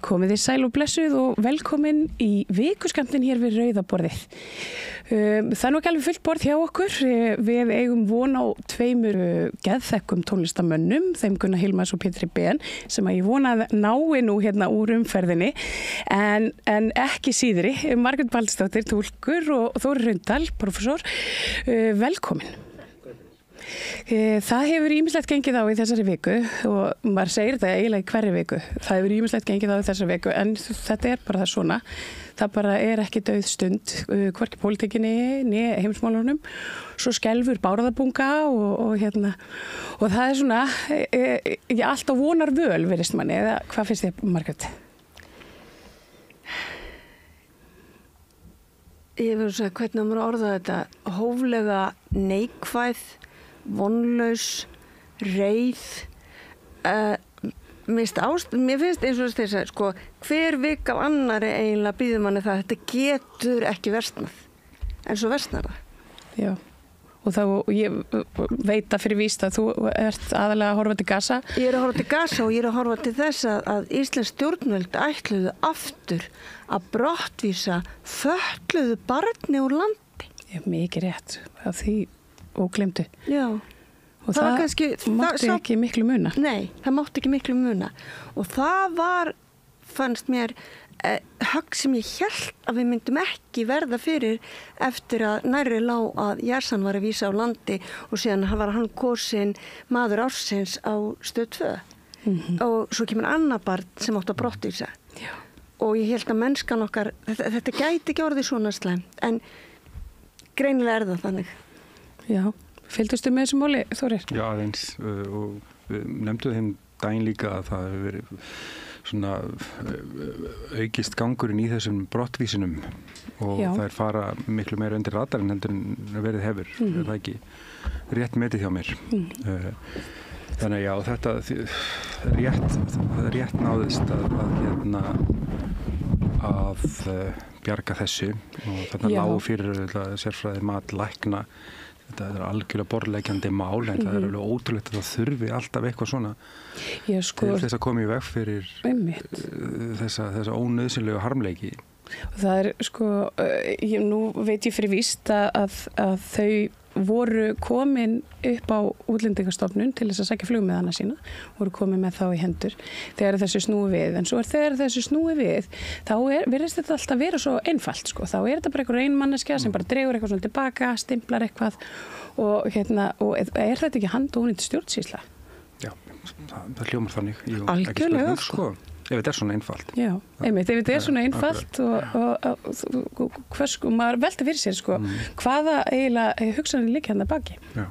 Komið þið sæl og blessuð og velkomin í vikuskammtinn hér við Rauðaborðið. Það nú ekki alveg fullt borð hjá okkur. Við eigum von á tveimur geðþekkum tónlistamönnum, þeim Gunnar Hilmars og Pétri Ben, sem að ég vona að nái nú hérna úr umferðinni, en ekki síðri. Margrét Baldursdóttir, túlkur, og Þórir Hraundal, prófessor. Velkomin. Það hefur ýmislegt gengið á í þessari viku og maður segir þetta eiginlega í hverri viku. Það hefur ýmislegt gengið á í þessari viku en þetta bara það svona. Það bara ekki dauð stund, hvorki pólitíkinni, né heimsmálunum. Svo skelfur Bárðarbunga og það svona, alltaf vonar völ virðist manni, eða hvað finnst þið, Margrét? Ég verður að segja hvernig maður orða þetta, hóflega neikvæð, vonlaus, reið. Mér finnst eins og þess að sko, hver vik af annari eiginlega býður manni það að þetta getur ekki versnað, en svo versnar það. Já, og ég veit að fyrir víst að þú ert aðalega að horfa til Gaza. Ég að horfa til Gaza og ég að horfa til þess að íslensk stjórnvöld ætluðu aftur að brottvísa fötluðu barni úr landi. Mikið rétt af því ógleymdu. Já. Og það mátti ekki miklu muna. Nei, það mátti ekki miklu muna. Og það fannst mér högg sem ég hélt að við myndum ekki verða fyrir eftir að nærri lá að Jersan var að vísa á landi og síðan var hann kosin maður ársins á Stöð 2. Og svo kemur annað barn sem átti að brottvísa. Já. Og ég held að mennskan okkar, þetta gæti ekki orðið svona slæmt, en greinilega það þannig. Já, fylgdustu með þessu máli, Þórir? Já, aðeins, og við nefndum þeim daginn líka að það hefur verið svona aukist gangurinn í þessum brottvísinum og það fara miklu meira undir radarinn heldur en verið hefur. Það ekki rétt metið hjá mér. Þannig já, þetta rétt náðist að bjarga þessu og þarna lágu fyrir sérfræði mat lækna. Þetta algjörlega borðleggjandi mál en það alveg ótrúlegt að það þurfi alltaf eitthvað svona til þess að koma í veg fyrir þessa ónauðsynlegu harmleiki. Og það nú veit ég fyrir víst að þau voru komin upp á Útlendingastofnun til þess að sækja flugmiðana sína, voru komin með þá í hendur þegar þessu snúi við, en svo þegar þessu snúi við, þá virðist þetta alltaf vera svo einfalt, þá þetta bara einhver einmanneskja sem bara dregur eitthvað svona tilbaka, stimplar eitthvað og þetta ekki handónýtt stjórnsýsla? Já, það hljómar þannig. Algjörlega, Ef þetta svona einfalt. Já, einmitt, ef þetta svona einfalt og maður velta fyrir sér, hvaða eiginlega hugsanir líka hérna baki. Já.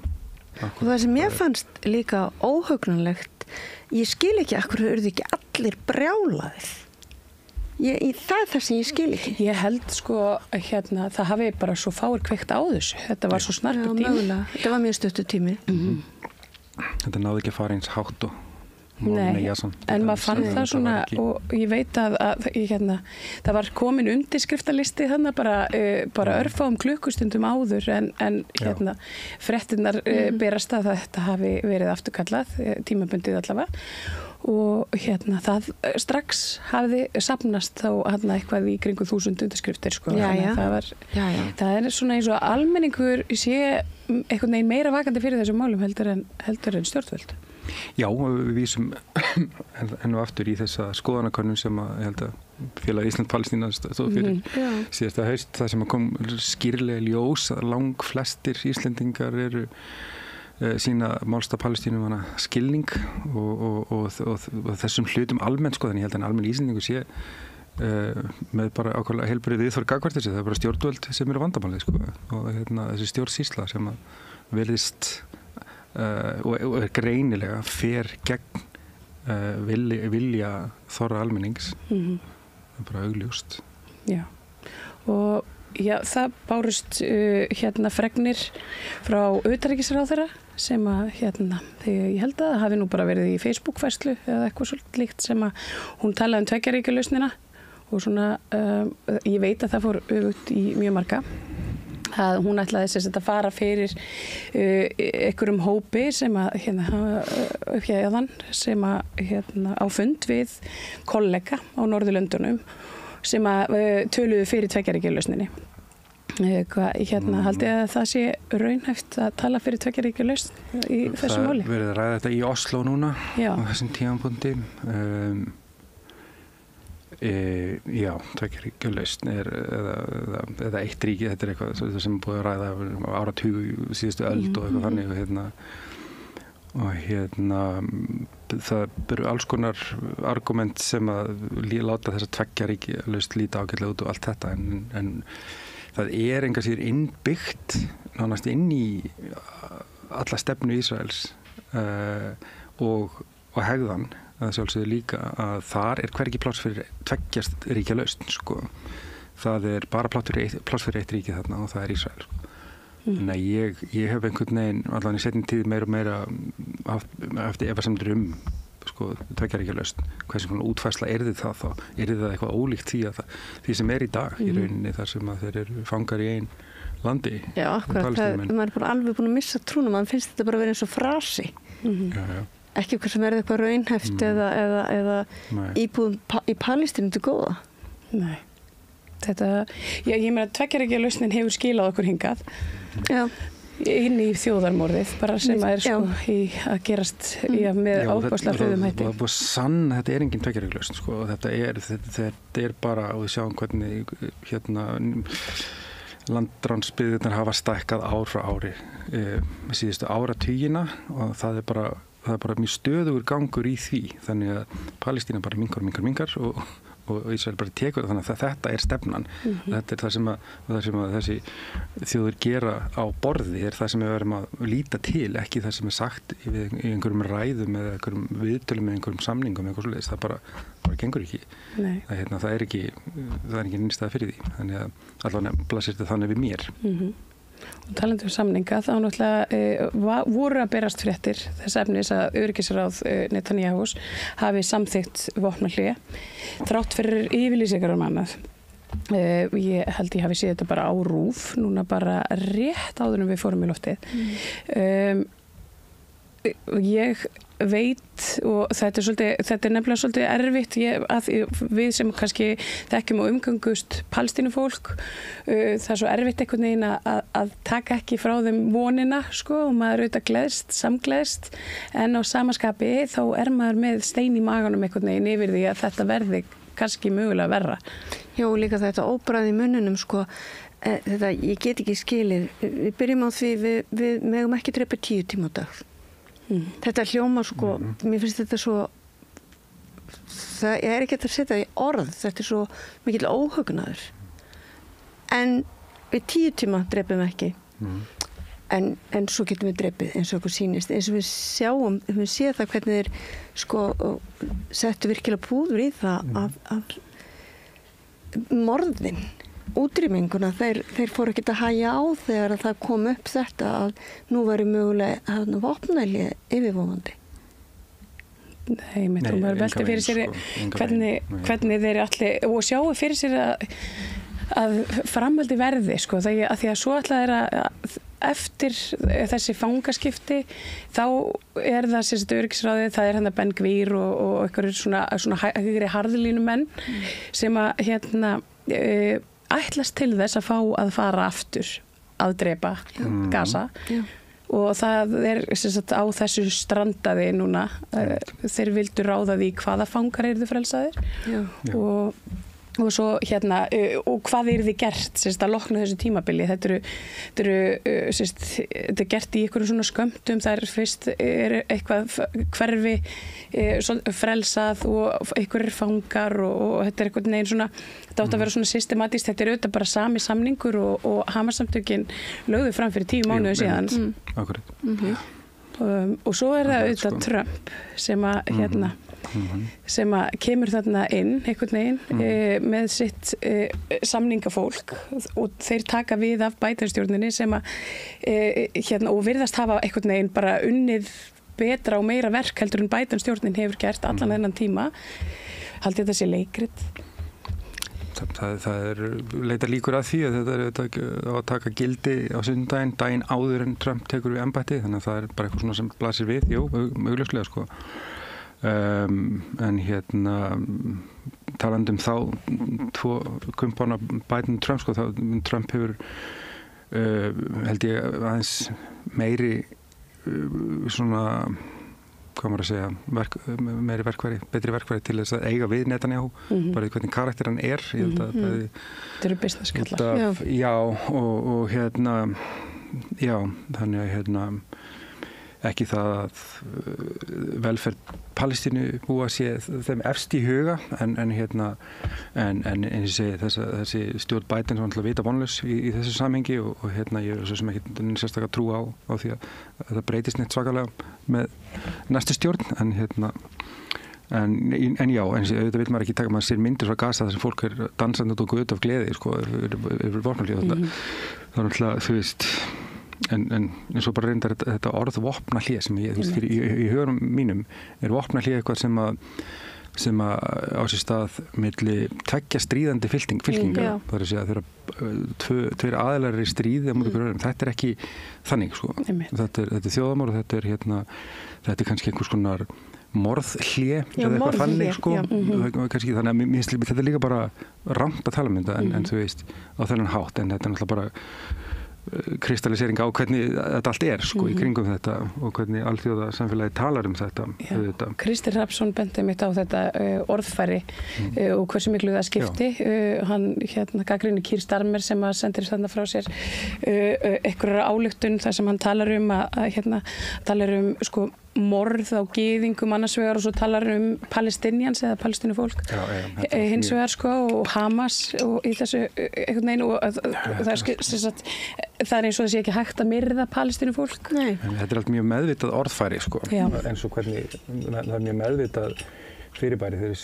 Og það sem ég fannst líka óhugnanlegt, ég skil ekki af hverju urðu ekki allir brjálaðir. Það sem ég skil ekki. Ég held það hafi bara svo fáir kveikt á þessu. Þetta var svo snarpur tími. Mögulega. Þetta var mjög stuttur tími. Þetta náði ekki að fara eins hátt og Nei, en maður fann það svona og ég veit að það var komin undirskriftalisti þannig bara örfáum klukkustundum áður en fréttirnar berast að þetta hafi verið afturkallað, tímabundið allavega og það strax hafði safnast þá eitthvað í kringum 1000 undirskriftir það svona eins og almenningur sé einhvern veginn meira vakandi fyrir þessum málum heldur en stjórnvöld. Já, við vísum enn og aftur í þessa skoðanakönnun sem ég held að Félag Ísland-Palestína stóð fyrir síðasta haust, það sem kom skýrlega ljós að langflestir Íslendingar eru sína málsta Palestínumanna skilning og þessum hlutum almennt þannig ég held að almenn Íslendingur sé með bara ákveðlega heilbrigð viðhorf gagnvart þessu, það bara stjórnvöld sem eru vandamálið og þessi stjórnsýsla sem að virðist og greinilega fer gegn vilja þorra almennings. Það bara augljóst. Já, og það bárust fregnir frá utanríkisráðherra sem að þegar ég held að það hafi nú bara verið í Facebook-færslu eða eitthvað svolítið líkt sem að hún talaði tveggjaríkjalausnina og svona ég veit að það fór auðvitað í mjög marga að hún ætlaði þess að fara fyrir einhverjum hópi sem að sem að á fund við kollega á Norðurlöndunum sem að töluðu fyrir tveggjaríkjalausninni. Haldið að það sé raunhæft að tala fyrir tveggjaríkjalausn í þessu máli? Það verið að ræða þetta í Oslo núna á þessum tímapunkti. Já, tveggjaríkjalausn eða eitt ríki, þetta eitthvað sem búið að ræða áratugu síðustu öld og eitthvað þannig og það eru alls konar argument sem að láta þessa tveggjaríkjalausn líta ágætlega út og allt þetta en það enga síður innbyggt nánast inn í alla stefnu Ísraels og hegðan að sjálfsögðu líka að þar hvergi pláss fyrir tveggjaríkjalausn sko. Það bara pláss fyrir eitt ríki þarna og það Ísrael sko. Þannig að ég hef einhvern veginn allan í seinni tíð meira og meira eftir efasemdir sko, tveggjaríkjalausn. Hversu svona útfærsla það þá? Það eitthvað ólíkt því sem í dag í rauninni þar sem að þeir eru fangar í ein landi? Já, akkurat. Maður bara alveg búin að missa trúna. Man finnst þetta bara að vera eins og frasi. Já. Ekki hvað sem eitthvað raunhæft eða íbúðum í Palestínu til góða. Nei. Ég meina að tveggjaríkjalausnin hefur skilað okkur hingað. Já. Inn í þjóðarmorðið, bara sem að sko að gerast með ábúðslega hröðum hætti. Það búið þetta engin tveggjaríkjalausn sko. Þetta bara, og við sjáum hvernig landránsbyggðirnar hafa stækkað ár frá ári síðustu áratugina og það er bara mjög stöðugur gangur í því, þannig að Palestína bara minnkar og Ísrael bara tekur þannig að þetta stefnan. Þetta það sem að þessi þjóðir gera á borði það sem við verðum að líta til, ekki það sem sagt í einhverjum ræðum eða einhverjum viðtölum með einhverjum samningum eitthvað svoleiðis, það bara gengur ekki. Það er ekki innstæða fyrir því, þannig að allavega blasir þetta þannig við mér. Og talandi samninga, þá náttúrulega voru að berast fréttir þess efnis að öryggisráð Netanyahus hafi samþykkt vopnahlé þrátt fyrir yfirlýsingar annað. Ég held ég hafi séð þetta bara á RÚV núna bara rétt áður en við fórum í loftið. Ég veit og þetta er nefnilega svolítið erfitt við sem kannski þekkjum og umgöngust Palestínufólk það er svo erfitt einhvern veginn að taka ekki frá þeim vonina sko og maður auðvitað samgleðst en á samaskapi þá maður með stein í maganum einhvern veginn yfir því að þetta verði kannski mögulega verra. Já, líka þetta óbræð í munnunum sko þetta, ég get ekki skilið við byrjum á því við megum ekki drepa 10 tíma á dag. Þetta hljóma sko, mér finnst þetta svo ég ekki að setja í orð, þetta svo mikill óhugnaður en við 10 tíma drepum ekki en svo getum við drepið eins og okkur sýnist eins og við séð það hvernig þeir sko settu virkilega púður í það að morðin útrýminguna, þeir fóru ekki að hægja á þegar að það kom upp þetta að nú væri mögulega vopnahlé yfirvofandi. Nei, þú maður velti fyrir sér hvernig þeir allir og sjáu fyrir sér að framhaldi verði sko, því að svo alltaf að eftir þessi fangaskipti þá það sérst öryggisráðið, það hann að Ben Gvir og einhverjir svona harðlínumenn sem að ætlast til þess að fá að fara aftur að drepa Gaza og það á þessu strandaði núna þeir vildu ráða því hvaða fangar eru frelsaðir og svo og hvað þið gert að lokna þessu tímabili þetta er gert í einhverjum svona skömmtum það fyrst eitthvað hverfi frelsað og einhverjir fangar og þetta einhvern veginn svona þetta átt að vera svona systematískt þetta auðvitað bara sami samningur og Hamas-samtökin lögðu fram fyrir 10 mánuði síðan og svo það auðvitað Trump sem að sem að kemur þarna inn einhvern veginn með sitt samningafólk og þeir taka við af Biden-stjórninni sem að og virðast hafa einhvern veginn bara unnið betra og meira verk heldur en Biden-stjórnin hefur gert allan þennan tíma. Haldið þetta sé leikrit? það leitar líkur að því að þetta á að taka gildi á sunnudaginn, daginn áður en Trump tekur við embætti, þannig að það bara eitthvað svona sem blasir við, jú, augljóslega sko. En talandi þá tvo kumpána Biden og Trump sko, Trump hefur held ég aðeins meiri svona hvað maður að segja, meiri verkfæri, betri verkfæri til þess að eiga við Netanyahu, bara því hvernig karakter hann ég held að þetta eru business-kallar. Já, og já, þannig að ekki það að velferð Palestínu búa sé þeim efst í huga en eins og segi þessi stjórn Biden sem alltaf vita vonlaus í þessu samhengi og ég er svo sem ekki sérstaklega trú á því að það breytist neitt svakalega með næstu stjórn en já, auðvitað vil maður ekki taka, maður sér myndir frá Gaza þar sem fólk dansandi út og guð af gleði sko, yfir vopnalíð það er náttúrulega, þú veist en svo bara reyndar þetta orð vopnahlé sem í hugunum mínum vopnahlé eitthvað sem að á sér stað milli tveggja stríðandi fylkinga það er að segja þegar tveir aðilar í stríði á móti hverju öðrum, þetta ekki þannig sko. Þetta er þjóðamorð, þetta er kannski einhvers konar morðhlé eða eitthvað þannig sko. Kannski, þannig að þetta er líka bara rangt að tala um þetta en þú veist á þennan hátt en þetta er náttúrulega bara kristallisering á hvernig þetta allt sko, í kringum þetta og hvernig alþjóða samfélagi talar um þetta. Kristi Hrafnsson benti mitt á þetta orðfæri og hversu miklu það skipti. Hann gagnrýnir Keir Starmer sem að sendir þarna frá sér einhverja ályktun þar sem hann talar um talar um sko morð á gyðingum annars vegar og svo talar Palestinians eða palestínufólk hins vegar sko og Hamas og í þessu einhvern veginn og það eins og það sé ekki hægt að myrða palestínufólk. Þetta er allt mjög meðvitað orðfæri sko eins og hvernig það er mjög meðvitað fyrirbæri þegar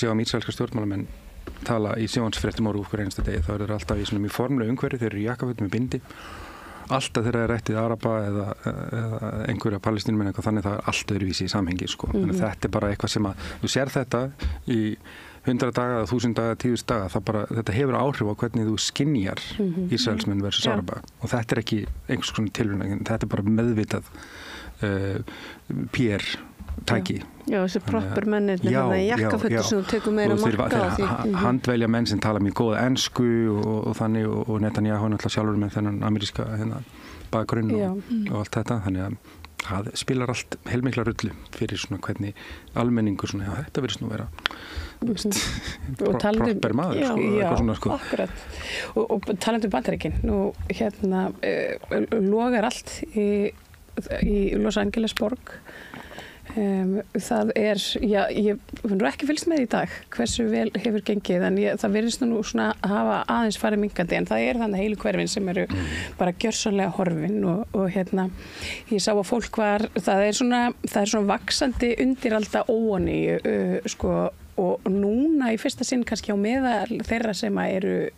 sjá ísraelska stjórnmálamenn tala í sjónvarpsfréttum á RÚV hver einasta degi, þá eru þeir alltaf í svona mjög formlegu umhverfi, þeir eru í jakkafötum með bindi alltaf þegar það er rættið Araba eða einhverja palestínumenn eitthvað þannig það allt öðruvísi í samhengi sko. Þannig að þetta bara eitthvað sem að þú sér þetta í 100 daga, 1000 daga, 10.000 daga þetta hefur áhrif á hvernig þú skynjar Ísraelsmenn versus Araba og þetta er ekki einhvers konar tilvíðan, þetta er bara meðvitað PR tæki. Já, þessi proper mennir þannig að jakkafötur sem þú tekur meira marka á því. Handvelja menn sem tala mjög góða ensku og þannig og Netanyahu náttúrulega sjálfur með þennan ameríska bakgrunn og allt þetta, þannig að það spilar allt heilmikla rullu fyrir svona hvernig almenningur svona, já þetta verður svona vera proper maður eitthvað svona sko. Akkurat. Og talandi Bandaríkin, nú logar allt í Los Angeles borg. Það ég finnur ekki fylgst með í dag hversu vel hefur gengið en það virðist nú svona að hafa aðeins farið minnkandi en það þannig heilu hverfin sem eru bara gjörsamlega horfin og ég sá að fólk það er svona vaxandi undiralda óánægju sko og núna í fyrsta sinn kannski á meðal þeirra sem eru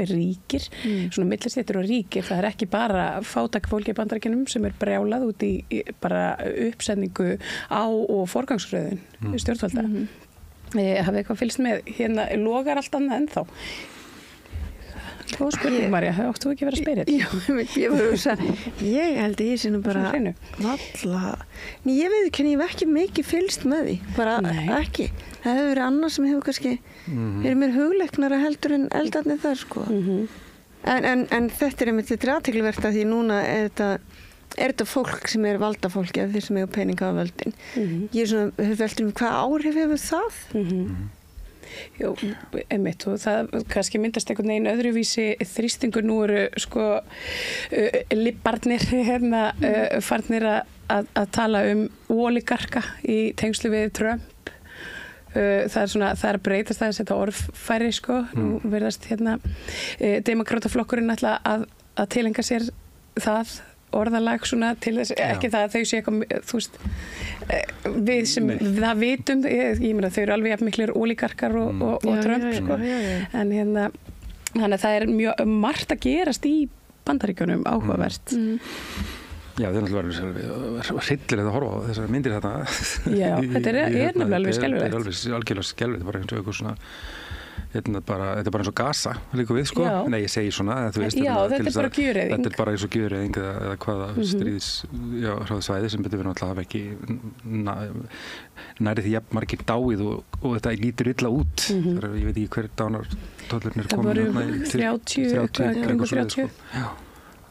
ríkir, svona millistéttir og ríkir, það er ekki bara fátæk fólki í Bandaríkjunum sem brjálað út í bara uppsetningu á og forgangsröðun stjórnvalda. Hafið eitthvað fylgst með, logar allt annað ennþá? Góð spurning, Marja, áttu ekki verið að spyrja þetta? Ég held að ég sé nú bara ég veit ekki, ég hef ekki mikið fylgst með því, bara ekki. Það hefur verið annað sem hefur kannski verið mér hugleiknara heldur en eldarnir þar sko. En þetta þetta er athyglisvert að því núna er þetta fólk sem valdafólki eða þeir sem eiga pening á völdin. Ég hef veldur hvað áhrif hefur það? Jú, einmitt og það kannski myndast einhvern veginn öðruvísi þrýstingur nú eru sko libbarnir farnir að tala oligarka í tengslu við Trump það er breytast að setja orðfæri sko nú verðast demokrataflokkurinn ætla að tilengja sér það orðalag svona til þess, ekki það að þau sé eitthvað, þú veist, við sem það vitum, ég meina þau eru alveg miklir ólígarkar og Trump, sko. En þannig að það er mjög margt að gerast í Bandaríkjunum áhugavert. Já, það er náttúrulega hryllilega að horfa á þessar myndir þetta. Já, þetta er nefnilega alveg skelfilegt. Þetta er alveg algjörlega skelfilegt, bara eins og eitthvað svona, þetta er bara eins og Gaza, líka við, sko. Nei, ég segi svona, þú veist. Já, þetta er bara gjöreyðing. Þetta er bara eins og gjöreyðing eða hvaða stríðsráðsvæði sem betur við náttúrulega hafa ekki nærið því jafn margir dáið og þetta lítur illa út. Ég veit ekki hver dánartollurinn er komin. Það voru 30.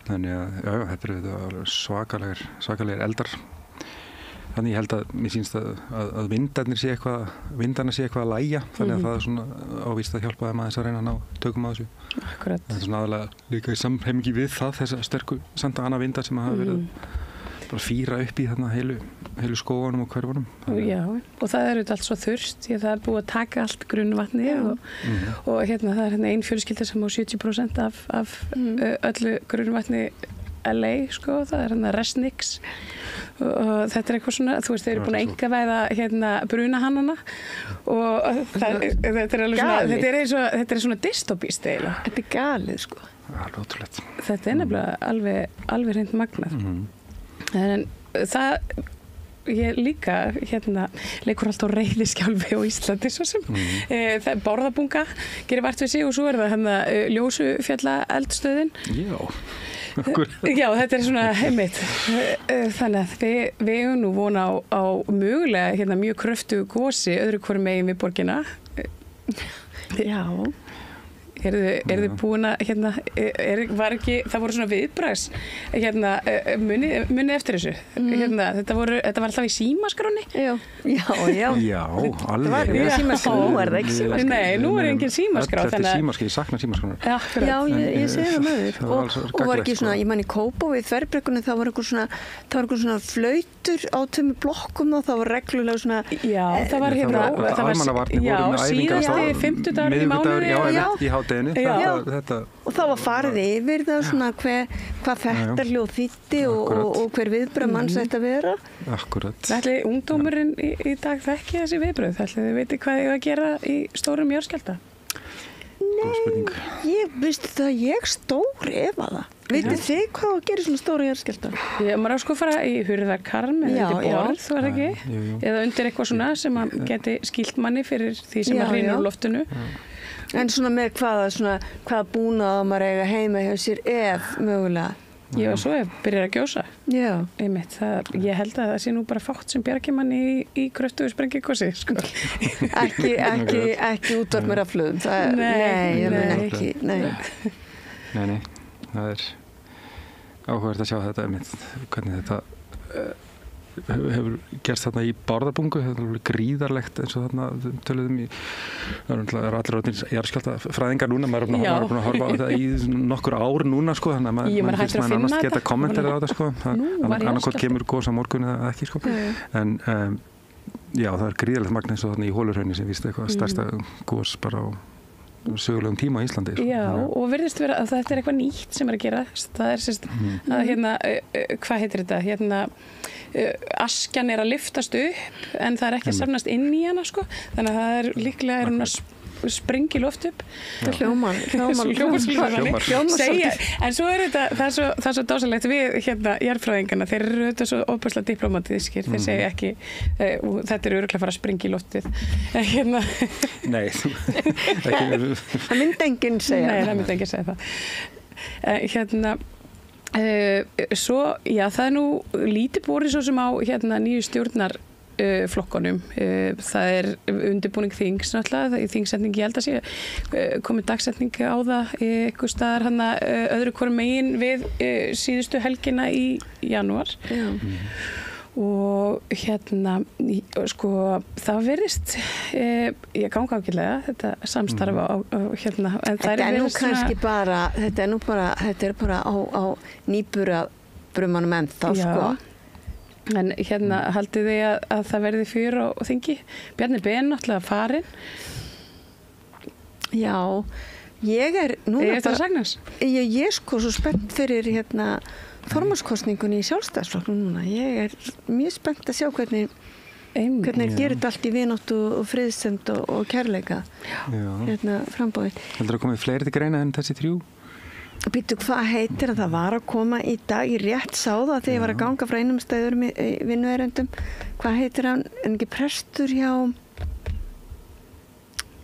Þannig að þetta eru svakalegir eldar. Þannig ég held að mér sýnst að vindarna sé eitthvað að lægja, þannig að það er svona ávíst að hjálpa þeim aðeins að reyna að ná tökum á þessu. Akkurat. Það er svona aðalega líka í samhengi við það, þessa sterku Santa Ana vindar sem hafa verið bara fýra upp í þarna heilu skógunum og hverfunum. Já, og það er auðvitað allt svo þurft, því að það er búið að taka allt grunnvatni og hérna það er hérna ein fjölskylda sem á 70% af öllu grunnvatni LA, sko, það er hérna Resniks og þetta er eitthvað svona, þú veist, þeir eru búin að einkavæða hérna brunahannana og þetta er alveg svona, þetta er svona dystopíst eiginlega. Þetta er galið, sko. Alveg ótrúlegt. Þetta er nefnilega alveg hreint magnað. En það ég líka hérna leikur alltaf reiðiskjálfi á Íslandi svo sem það er Bárðarbunga gerir vart við sig og svo er það hérna Ljósufjalla eldstöðin. Já, þetta er svona heimitt. Þannig að við eigum nú vona á mögulega hérna mjög kröftugu gosi öðru hvoru megin við borgina. Já. Eru þið búin að hérna, var ekki, það voru svona viðbragðs hérna, muni eftir þessu hérna, þetta var alltaf í símaskráni. Já, alveg. Það var ekki símaskrá, nú er það ekki símaskrá. Nei, nú er engin símaskrá. Þetta er símaskrá, ég sakna símaskránar. Já, ég segi það með þér og var ekki svona, ég man í Kópavogi við Þverbrekkunni, það var eitthvað svona flautur á tveimur blokkum og það var reglulega svona. Já, það var hérna, síðasti 50 dagur í mánuði. Og þá var farið yfir það svona hvað þetta hljóð þýddi og hver viðbröð manns ætti að vera. Akkurat. Ætli ungdómurinn í dag þekki þessi viðbröð? Ætli þið veitir hvað þið að gera í stórum jarðskjálfta? Nei, ég stór efa það. Vitið þið hvað að gera svona stóra jarðskjálfta? Maður á sko fara í hurðarkarm eða undir borð, þú er ekki? Eða undir eitthvað svona sem geti skýlt manni fyrir því sem að hrynur úr loftinu. En svona með hvaða búnað maður eiga heima hjá sér ef mögulega. Já, og svo byrjar að gjósa. Já. Ég held að það sé nú bara fátt sem bjargi manni í kröftugu sprengigósi, sko. Ekki útvarmur af flugum. Nei, ég mun ekki. Nei, það er áhugavert að sjá þetta hvernig þetta hefur gerst þarna í Bárðarbungu, þetta er gríðarlegt eins og þarna töluðum í það er allir ráðnir jarðskjálftafræðingar núna, maður er búin að horfa á þetta í nokkur ár núna, sko, þannig að maður finnst maður annars geta kommentarið á þetta, sko, annarkot kemur gos á morgun eða ekki, sko, en já, það er gríðarlegt magn eins og þarna í Hólurhrauni sem víst eitthvað stærsta gos bara á sögulegum tíma á Íslandi. Já, og virðist vera að þetta er eitthvað nýtt sem er að gera. Það er sérst að hérna, hvað heitir þetta? Hérna, askjan er að lyftast upp en það er ekki að safnast inn í hana, sko. Þannig að það er líklega hún að springi loft upp. Það hljómar. En svo er þetta, það er svo dásalegt við hérna jarðfræðingana, þeir eru þetta svo óbærslega diplomatískir, þeir segja ekki þetta er örugglega að fara að springa í loftið. Hérna. Nei. Það myndi enginn segja. Nei, það myndi enginn segja það. Hérna, svo, já, það er nú lítið borið svo sem á hérna nýju stjórnar flokkunum. Það er undirbúning þings náttúrulega, í þingsetning ég held að sé komið dagsetning á það einhver staðar hana öðru hvoru megin við síðustu helgina í janúar. Og hérna sko það virðist ég ganga ágætlega þetta samstarf á hérna en þetta er nú kannski bara þetta er bara á nýbura brumanum ennþá, sko. En hérna haldið þið að það verði fjör á þingi? Bjarni Ben náttúrulega farinn. Já, ég er núna ég sko svo spennt fyrir hérna formannskosningunni í Sjálfstæðisflokknum núna. Ég er mjög spennt að sjá hvernig gerir þetta allt í vináttu og friðsemd og kærleika hérna frambóðið. Heldur það komið fleiri til greina en þessi 3? Býttu, hvað heitir það var að koma í dag, ég rétt sá það þegar ég var að ganga frá einum stöður í vinnuerindum, hvað heitir hann, en ekki prestur hjá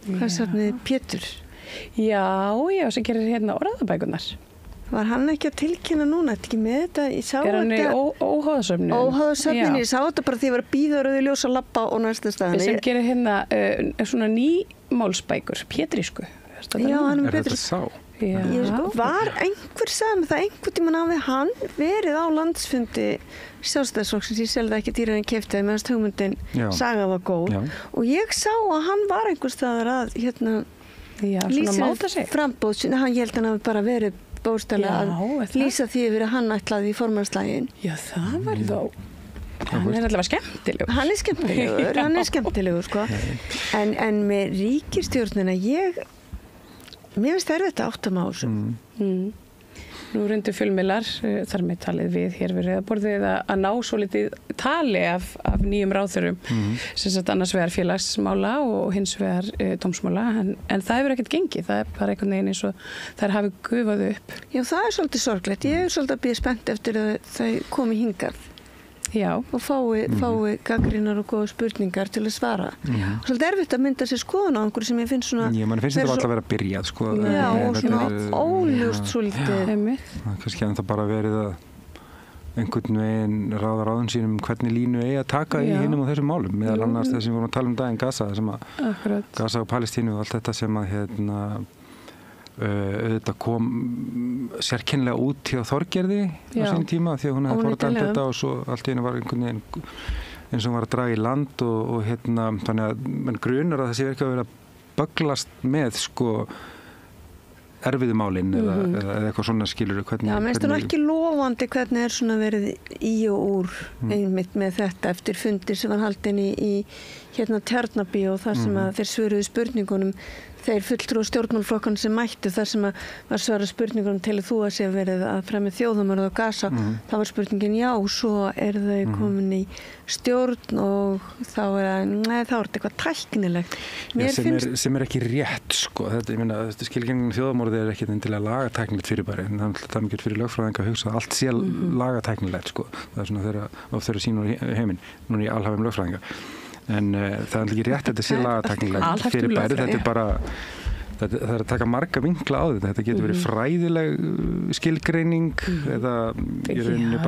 hvað safnið, Pétur? Já, sem gerir hérna orðabækurnar. Var hann ekki að tilkynna núna, ekki með þetta? Hann í óháðasöfnin? Óháðasöfnin, ég sá þetta bara því að ég var að bíða rauði ljós að labba og næsta staðan. Sem gerir hérna svona nýmálsbækur, pétrísku. Já, hann er þetta sá? Var einhver sagði með það einhvern tímann hafi hann verið á landsfundi Sjálfstæðisflokksins, ég selði ekki dýrar en keypti meðan hugmyndin saga var góð og ég sá að hann var einhver staðar að lýsa frambóð, hann held hann hafi bara verið bóstæðlega að lýsa því yfir að hann ætlaði í formannslægin. Já, það var þó. Hann er allavega skemmtilegur. Hann er skemmtilegur, sko. En með ríkisstjórnina, mér finnst erfitt að átta mig á þessu. Nú reyndu fjölmiðlar, þar með talið við hér við Rauðaborðið að ná svo litið tali af nýjum ráðherrum, sem sagt annars vegar félagsmála og hins vegar dómsmála, en það hefur ekkert gengið, það er bara einhvern veginn eins og þær hafi gufað upp. Já, það er svolítið sorglegt, ég er svolítið að bíða spennt eftir að þau komi hingað. Já. Og fái gagnrýnar og góða spurningar til að svara. Og svolítið erfitt að mynda sér skoðun á einhverju sem ég finnst svona... Já, mann finnst þetta alltaf að vera byrjað, sko. Já, og svona óljóst svolítið. Kannski að það bara verið að einhvern veginn ráðun sínum hvernig línu eigi að taka í hinum og þessum málum. Meðal annars þess að við vorum að tala daginn Gaza, Gaza og Palestínu og allt þetta sem að auðvitað kom sérkennilega út hjá Þorgerði á sín tíma því að hún hefði fordæmt þetta og svo allt í einu var einhvern veginn eins og hún var að draga í land og þannig að mann grunar að þessi verið ekki að vera að bögglast með sko erfiðu málin eða eitthvað svona skilur hvernig... Já, minnst það ekki lofandi hvernig svona verið í og úr einmitt með þetta eftir fundir sem var haldin í Tjarnabí og þar sem að þeir svöruðu spurningunum þeir fulltrúa stjórnmálflokkan sem mættu þar sem að var svara spurningunum til þú að sé verið að fremja þjóðamörð á Gaza þá var spurningin já, svo þau komin í stjórn og þá þá er þetta eitthvað tæknilegt sem ekki rétt sko, þetta, ég meina, skilgengnin þjóðamörði er ekki til að laga tæknilegt fyrirbæri en það er mikið fyrir lögfræðinga að hugsa að allt sé laga tæknilegt sko, það er svona þeirra sínur heiminn, núna í alhafum lögfræðinga en það er ekki rétt þetta sé lagatæknilegt fyrirbæri, þetta er bara það er að taka marga vinkla á þetta getur verið fræðileg skilgreining eða í rauninni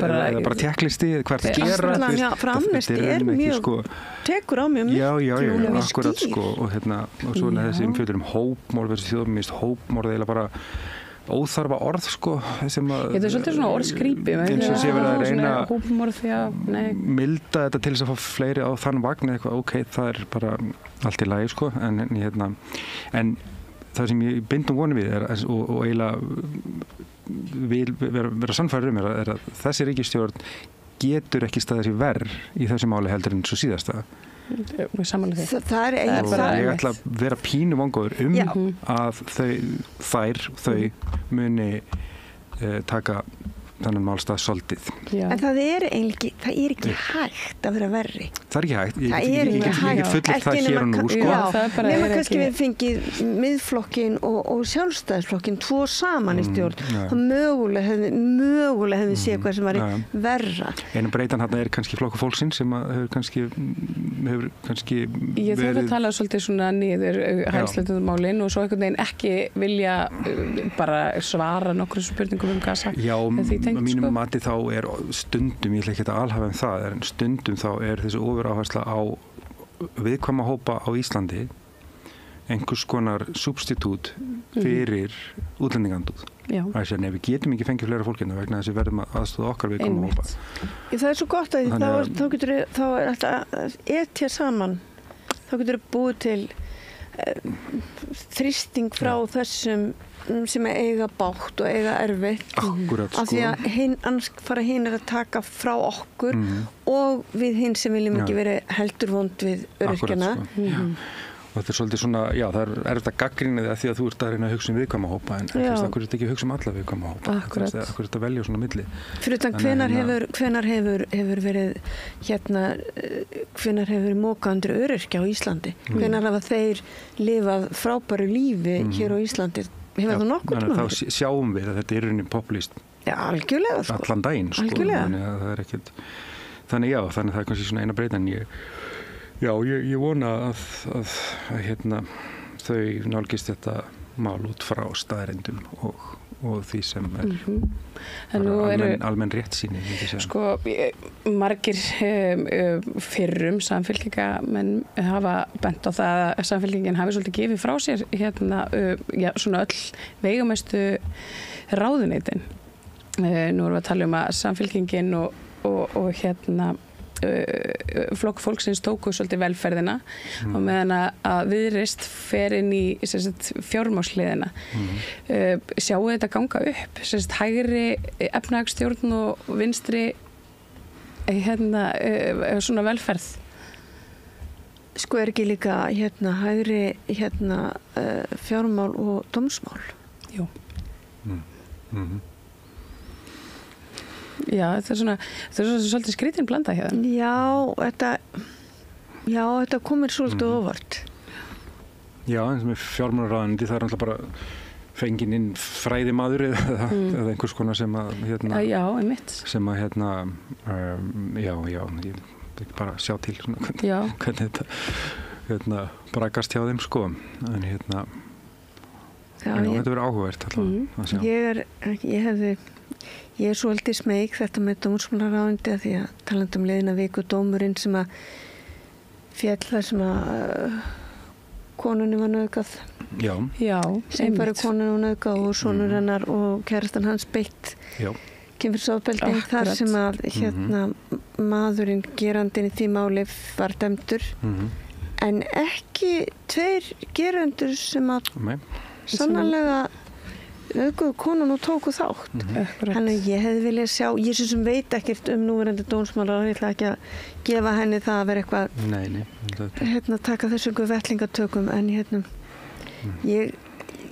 bara tékklisti hvað er að gera framnesti er mjög tekur á mjög miklu akkurat sko og svona þessi umfjöllur hópmorð versus þjóðmist hópmorð eða bara óþarfa orð sko sem að þetta er svolítið svona orðskrýpi eins og sé verið að reyna hópmorð milda þetta til þess að fá fleiri á þann vagn eða eitthvað, ok, það er bara allt í lagi sko en það sem ég bindum vonum við og eiginlega vil vera sannfærður er að þessi ríkisstjórn getur ekki staðið sér verr í þessu máli heldur en svo síðasta það er ég ætla að vera pínu vongóður að þau muni taka þannig málstað svolítið. En það er ekki hægt að vera verri. Það er ekki hægt. Ég get fullir það hér og nú sko. Nefnum kannski við fengið miðflokkin og sjálfstæðisflokkin tvo saman í stjórn. Það mögulega hefði séð hvað sem var verra. Einu breytan hérna er kannski flokkur fólksins sem hefur kannski Ég þarf að tala svolítið svona niður hægsleitumálin og svo einhvern veginn ekki vilja bara svara nokkru spurningum Gaza. Já, mínum mati þá er stundum, ég ætla ekki að alhafa það, en stundum þá er þessi ofuráhersla á viðkvæma hópa á Íslandi einhvers konar substitút fyrir útlendingandúð. Þannig að við getum ekki fengið fleira fólkina vegna þess að við verðum að aðstoða okkar viðkvæma hópa. Það er svo gott að þá er alltaf etja saman, þá getur við búið til þrýsting frá þessum sem eiga bágt og eiga erfitt af því að annars fara hinn að taka frá okkur og við hinn sem viljum ekki verið heldur vond við öryrkjana og þetta er svolítið svona, já það er erfitt að gagnrýna því að þú ert að reyna að hugsa um viðkvæma hópa en akkur er þetta ekki að hugsa um alla viðkvæma hópa akkur er þetta að velja svona milli fyrir utan hvenær hefur verið hvenær hefur mókað undir öryrkja á Íslandi hvenær hafa þeir lifað frábæru lífi hér á Íslandi Hefur það nokkuð tíma? Þá sjáum við að þetta er raunin populist algjörlega, sko. Allan daginn, sko. Þannig það er kannski svona eina breytan. Ég vona að þau nálgist þetta mál út frá staðreyndum og því sem almenn réttsýni. Sko, margir fyrrum samfylkingamenn hafa bent á það að samfylkingin hafi svolítið gefið frá sér svona öll veigamestu ráðuneytin. Nú erum við að tala um að samfylkingin og flokk fólksins tóku svolítið velferðina og meðan að Viðreisn fer inn í fjármágsliðina. Sjáu þetta ganga upp, hægri efnahagsstjórn og vinstri svona velferð? Sko er ekki líka hægri fjármál og dómsmál? Jú. Já, þetta er svolítið skrítin blanda hjá þeim. Já, þetta komir svolítið óvart. Já, eins og með fjármálaráðuneyti, það er alltaf bara fenginn inn fræðimaður eða einhvers konar sem að sem að ég vil bara sjá til hvernig þetta brakast hjá þeim, sko. En þetta verður áhugavert alltaf að sjá. Ég er svolítið smeyk þetta með dómsmálaráðuneyti því að talandi liðina viku dómurinn sem að féll þar sem að konunni var nauðgað. Já, sem bara konunni var nauðgað og sonur hennar og kærastan hans beitt kynferðisofbeldi þar sem að maðurinn gerandinn í því máli var dæmdur en ekki tveir gerendur sem að sannarlega auðvitað konan og tóku þátt. Þannig að ég hefði viljað sjá, ég sem veit ekkert núverandi dómsmála og ég ætla ekki að gefa henni það að vera eitthvað taka þessu vettlingatökum en ég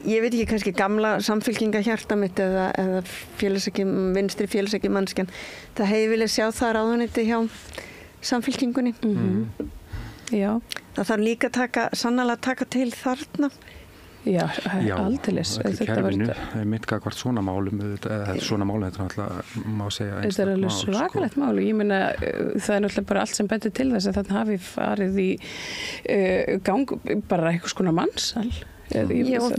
veit ekki kannski gamla samfylkingahjarta mitt eða vinstri félagsæki mannskjan það hefði viljað sjá það ráðuneyti hjá samfylkingunni. Já. Það þarf líka sannarlega taka til þarna. Já, aldeilis. Þetta kerfinu er mitt gagvart svona málum svona málum, þetta er náttúrulega má segja einstakt mál. Þetta er alveg svakalegt mál. Ég meina, það er náttúrulega bara allt sem betur til þess að þarna hafi farið í gang bara eitthvað skona mannsal. Já, og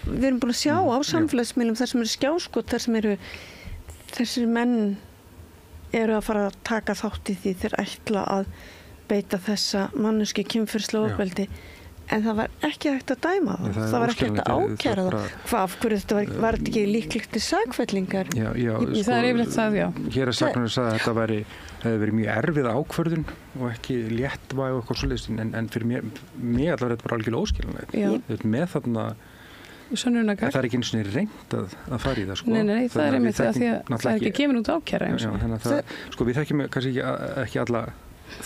við erum búin að sjá á samfélagsmiðlum þar sem eru skjáskot, þar sem þessir menn eru að fara að taka þátt í því þeir ætla að beita þessa manneski kynferðislega ofbeldi. En það var ekki hægt að dæma það. Það var ekki hægt að ákæra það. Af hverju þetta var ekki líklegt til sakfellingar? Já. Það er yfirleitt það, já. Hér er saknarinn að þetta hefði verið mjög erfið ákvörðun og ekki léttvæg og eitthvað svoleiðis en fyrir mig allavega er þetta bara algjörlega óskiljanlegt. Með þarna það er ekki eins og reynt að fara í það, sko. Nei, það er einmitt því að það er ekki gefin út ákæra. Sko, við þekkjum kannski ekki alla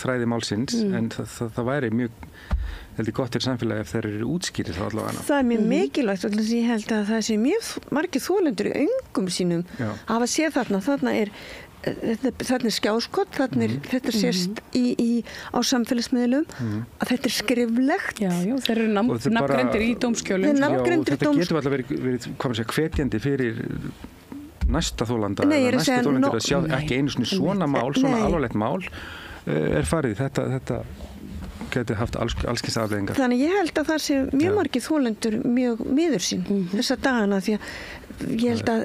þræði málsins en það væri mjög heldur gott til samfélagi ef þeir eru útskýrið þá allavega. Það er mjög mikilvægt og ég held að það sé mjög margir þolendur í öngum sínum að hafa séð þarna er skjáskot, þetta sést á samfélagsmiðlum að þetta er skriflegt. Já, þeir eru nafngreindir í dómskjölum. Þetta getur alltaf verið hvetjandi fyrir næsta þolanda að sjá ekki einu svona mál, svona alvarlegt mál er farið. Þetta geti haft allskins afleiðingar. Þannig ég held að það sé mjög margir þolendur mjög miður sín þessa dagana því að ég held að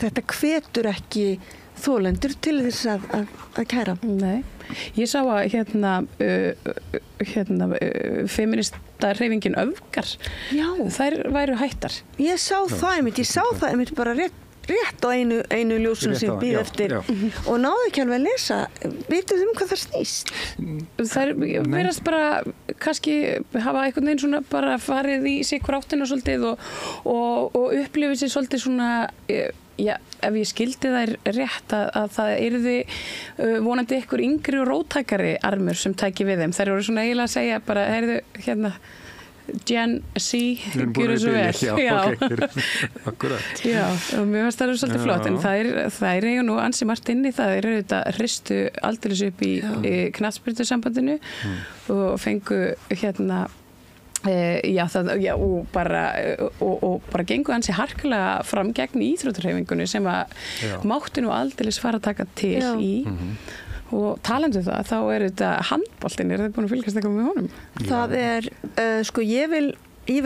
þetta hvetur ekki þolendur til þess að kæra. Nei. Ég sá að feminista hreyfingin Öfgar þær væru hættar. Ég sá það einmitt bara rétt á einu ljósun sem býð eftir og náðu ekki alveg að lesa. Veitum hvað það snýst? Það verðast bara kannski hafa einhvern veginn svona bara farið í sikur áttina svolítið og upplifið sér svolítið svona ef ég skildi þær rétt að það yrði vonandi ykkur yngri og róttækari armur sem tæki við þeim. Þær voru svona eiginlega að segja bara Gen Z, gjör það svo vel. Akkurat. Já, og mér finnst það svolítið flott, en það er eiga nú ansi margt inn í það. Það eru þetta hristu aldeilis upp í knattspyrnusambandinu og fengu og bara gengur hansi harkalega fram gegn íþróttarhreyfingunni sem að mátti nú aldeilis fara að taka til í og talandu það, þá þetta handboltinn, þið búin að fylgjast eitthvað með honum? Það ég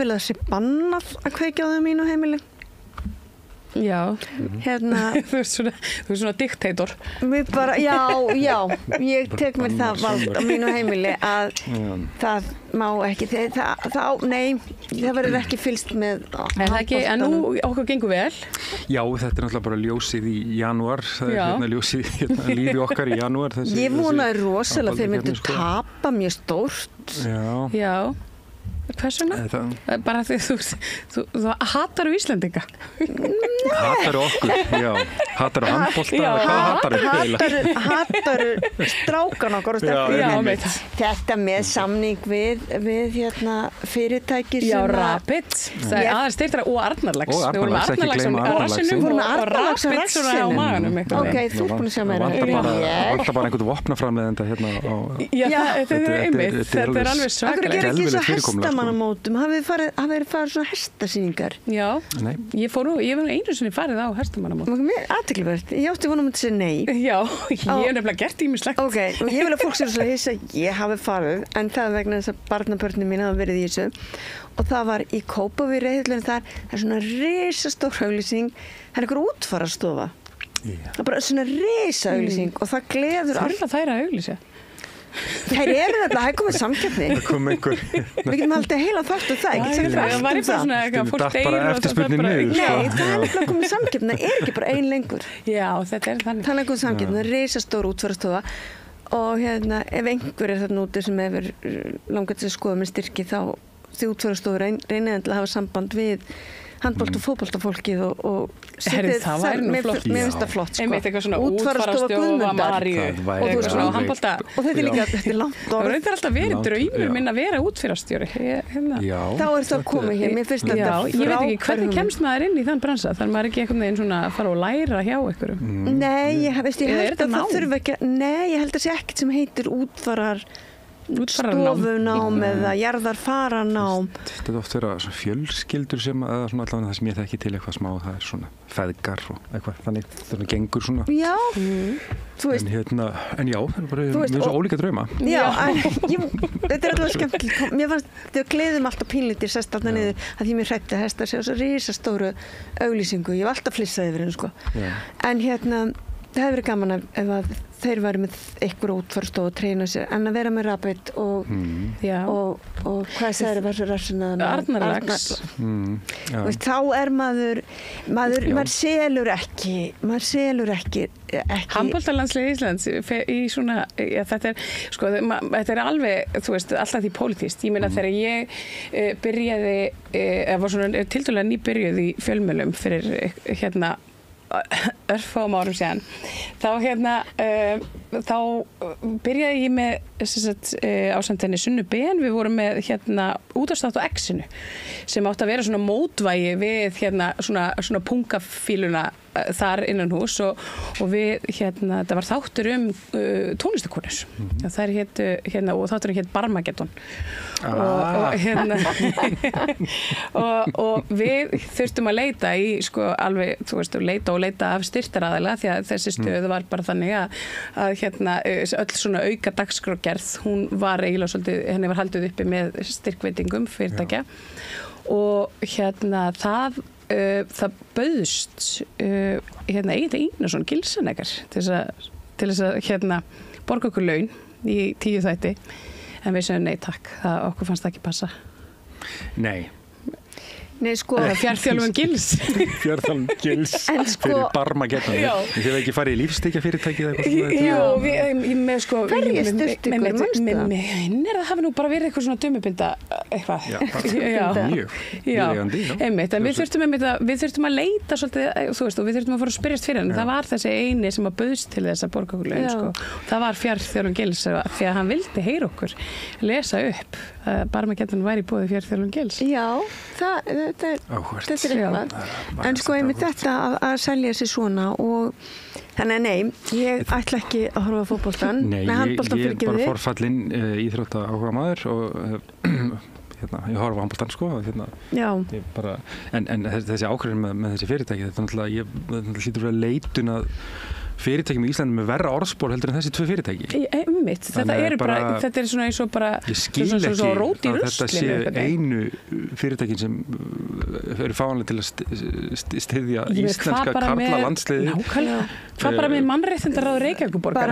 vil að það sé bannað að kveikja á það mínu heimili. Já, þú er svona diktator. Ég tek mér það vald á mínu heimili að það má ekki, nei, það verður ekki fylgst með handboltanum. En nú okkur gengur vel? Já, þetta náttúrulega bara ljósið í janúar, það ljósið lífi okkar í janúar. Ég vonaði rosalega þeir myndu tapa mjög stórt. Já. Hversuna? Bara því þú hatar Íslendinga. Hatar okkur, já. Hatar handbolta, hvað hatar strákan okkar og þetta með samning við fyrirtæki sem Rapid, það aðeins styrtara og Arnarlax. Og Arnarlax, ekki gleyma Arnarlaxin. Og Rapid svona á maganum. Ok, þú búin að sjá mér Alltaf bara einhvern vopnaframleiðenda hérna. Já, þetta er alveg svakalega. Hestamannamótum, hafið farið svona hestasýningar? Já, ég hef einu sinni farið á hestamannamótum. Athyglisvert, ég átti vonum að segja nei. Já, ég hef nefnilega gert ýmislegt. Ok, og ég vil að fólk sér svo hissa, ég hafi farið, en það vegna þess að barnabörnum mín hafa verið í þessu og það var í Kópavogi reiðhöllin þar, það er svona risastór auglýsing, það er einhver útfararstofa. Það er bara svona risauglýsing og það gleður allt. Það þær að auglýsa. Þær eru þetta, það er komið samkeppni. Það kom einhver. Við getum haldið heila þátt og það, ekki sagt það var bara svona eitthvað fólk deyr bara eftirspurnin niður. Nei, það er nefnilega komið samkeppni, það er ekki bara ein lengur. Já, þetta er þannig. Það er komið samkeppni, það er risastór útfararstofa og ef einhver er þarna úti sem hefur langað til að skoða með styrki þá því útfararstofu reynið til að hafa samband við handbolt og fótboltafólkið og það væri nú flott. Mér finnst það flott, Einmitt eitthvað svona útfararstofa Maríu og svona handbolta. Og þetta er líka, þetta er langt orð. Það er alltaf verið draumur minn að vera útfararstjóri. Þá er það komið hér, mér finnst þetta frábær. Ég veit ekki, hvernig kemst maður inn í þann bransa? Þar maður ekki einhvern veginn svona að fara og læra hjá ykkur? Nei, ég held að það þurfa ekki, nei, ég held að sé ekkert sem heitir stofunám eða jarðarfaranám. Þetta er oft vera fjölskyldur sem, eða svona allavega það sem ég þekki til eitthvað smá, það er svona feðgar og eitthvað, þannig það gengur svona. Já, þú veist. En já, það er bara mjög svo ólíka drauma. Já, þetta er alltaf skemmtilegt. Mér fannst, þau gleðum alltaf pínlítir sest alltaf niður að því mér hrætti að hestar séu svo risastóru auglýsingu. Ég var alltaf flissaði yfir henni, sko. En það hefur verið gaman ef að þeir væri með einhver útfarstofu og treyna sér, en að vera með Rapid og hvað segir það þessu rassinaðan? Arnarlax. Þá er maður selur ekki Handboltalandslið Íslands í svona, þetta er alveg, þú veist, alltaf því pólitískt. Ég meina þegar ég byrjaði, var svona tiltölulega nýbyrjuð í fjölmiðlum fyrir örfáum árum síðan þá byrjaði ég með ásamt henni Sunnu Ben, við vorum með útvarpsþátt á X-inu sem átti að vera svona mótvægi við svona pungafíluna þar innan hús og við það var þáttur tónlistakonur þær hétu og þátturinn hét Barmageddon og við þurftum að leita í alveg, þú veist, leita af styrktaraðila því að þessi stöð var bara þannig að öll svona auka dagskrárgerð, hún var eiginlega svolítið, henni var haldið uppi með styrkveitingum fyrirtækja og það bauðst Egill Einarsson Gilsaneggar til þess að borga okkur laun í 10 þætti en við segjum nei takk, okkur fannst það ekki passa. Nei, sko fjárþjálfun Gils fyrir Barmageddon. Þið hefði ekki farið í lífsstykjafyrirtæki eða eitthvað? Hverju styrkti ykkur, mannstu það? Það hafi nú bara verið eitthvað svona dömubinda eitthvað. Já, einmitt, en við þurftum að leita svolítið, þú veist, og við þurftum að fara að spyrjast fyrir hann. Það var þessi eini sem að bauðst til þess að borga okkur laun, sko. Það var fjárþjálfun Gils því að hann vildi heyra okkur lesa upp Barmageddon væri í boði fjárþjálfun Gils. Já, þetta er eitthvað. En sko einmitt þetta að selja sig svona og þannig að nei, ég ætla ekki að horfa á fótboltan. Nei, ég er bara forfallinn íþrótta áhuga maður og ég horfa á handboltan sko bara, en þessi ákvörðun með þessi fyrirtæki þetta náttúrulega hlýtur að leitun að fyrirtækjum í Íslandi með verra orðspor heldur en þessi 2 fyrirtæki. Þetta er svona eins og bara ég skil ekki að þetta sé einu fyrirtækin sem eru fáanlega til að styðja íslenska karlalandsliði. Hvað bara með mannréttindaráð Reykjavíkurborgar?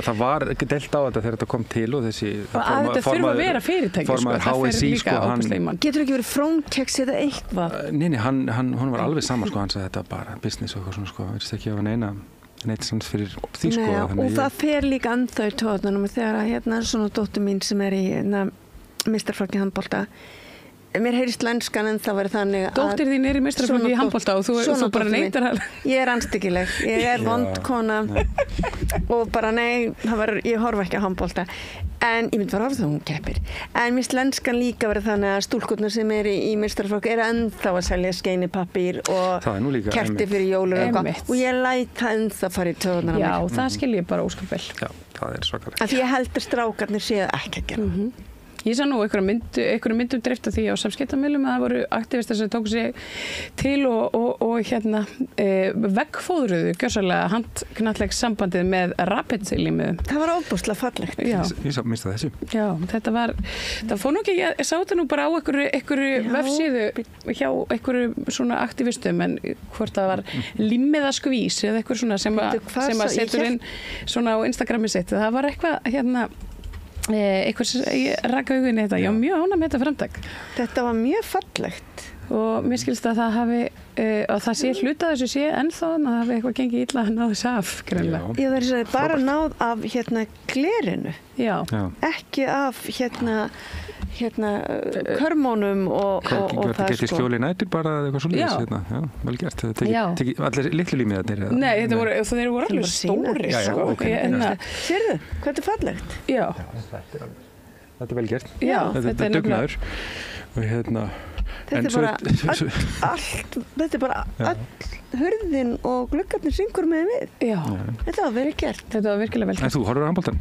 Það var deilt á þetta þegar þetta kom til og þessi þetta þurfa að vera fyrirtæki HSI getur ekki verið frónkex eða eitthvað? Nei, hún var alveg sama hann sagði þetta bara business og eitthvað svona verðist ekki að hafa neitt sans fyrir því og það fer líka ennþá í tóðunum þegar svona dóttur mín sem er í meistaraflokki handbolta mér heyrist lenskan en það verið þannig að dóttir þín er í meistaraflokki handbolta og þú bara neitar hann ég er anstíkileg, ég er vondkona og bara ég horfa ekki á handbolta en ég myndi fara að horfa þá hún keppir en mér lenskan líka verið þannig að stúlkurnar sem er í meistaraflokki eru ennþá að selja skeinipappír og kerti fyrir jólur og ég læt það ennþá fara í töðunar já, það skil ég bara ósköp vel já, það er svakalegt af því ég heldur strákarnir séu ekki að gera Ég sá nú einhverjum myndum dreift af því á samskiptamiðlum að það voru aktivistar sem tóku sig til og veggfóðruðu gjörsamlega handknattleiks sambandið með rapidlímið. Það var ofboðslega fallegt. Ég sá mista þessu. Já, það fór nú ekki, ég sá þetta nú bara á einhverju vefsíðu hjá einhverju svona aktivistum en hvort það var límiðaskvís eða eitthvað svona sem að setur inn svona á Instagrami sitt. Það var eitthvað eitthvað ég raka augunni þetta, ég var mjög ánægð með þetta framtak. Þetta var mjög fallegt og mér skilst að það hafi að það sé hluta þessu sé ennþá að það hafi eitthvað gengið illa að ná þess af greinlega. Já, það er bara náð af glerinu. Já. Ekki af körmónum og það Getið skjóli nætur bara eitthvað svoleiðis já, vel gert. Allir litlu límiðarnir eða? Nei, þeir voru alveg stóri Sérðu, hvað er fallegt? Já. Þetta er vel gert. Já, þetta er dugnaður og þetta er bara all hurðin og gluggarnir syngur með við. Já. Þetta var verið gert. Þetta var virkilega vel gert. En þú horfir á handboltan?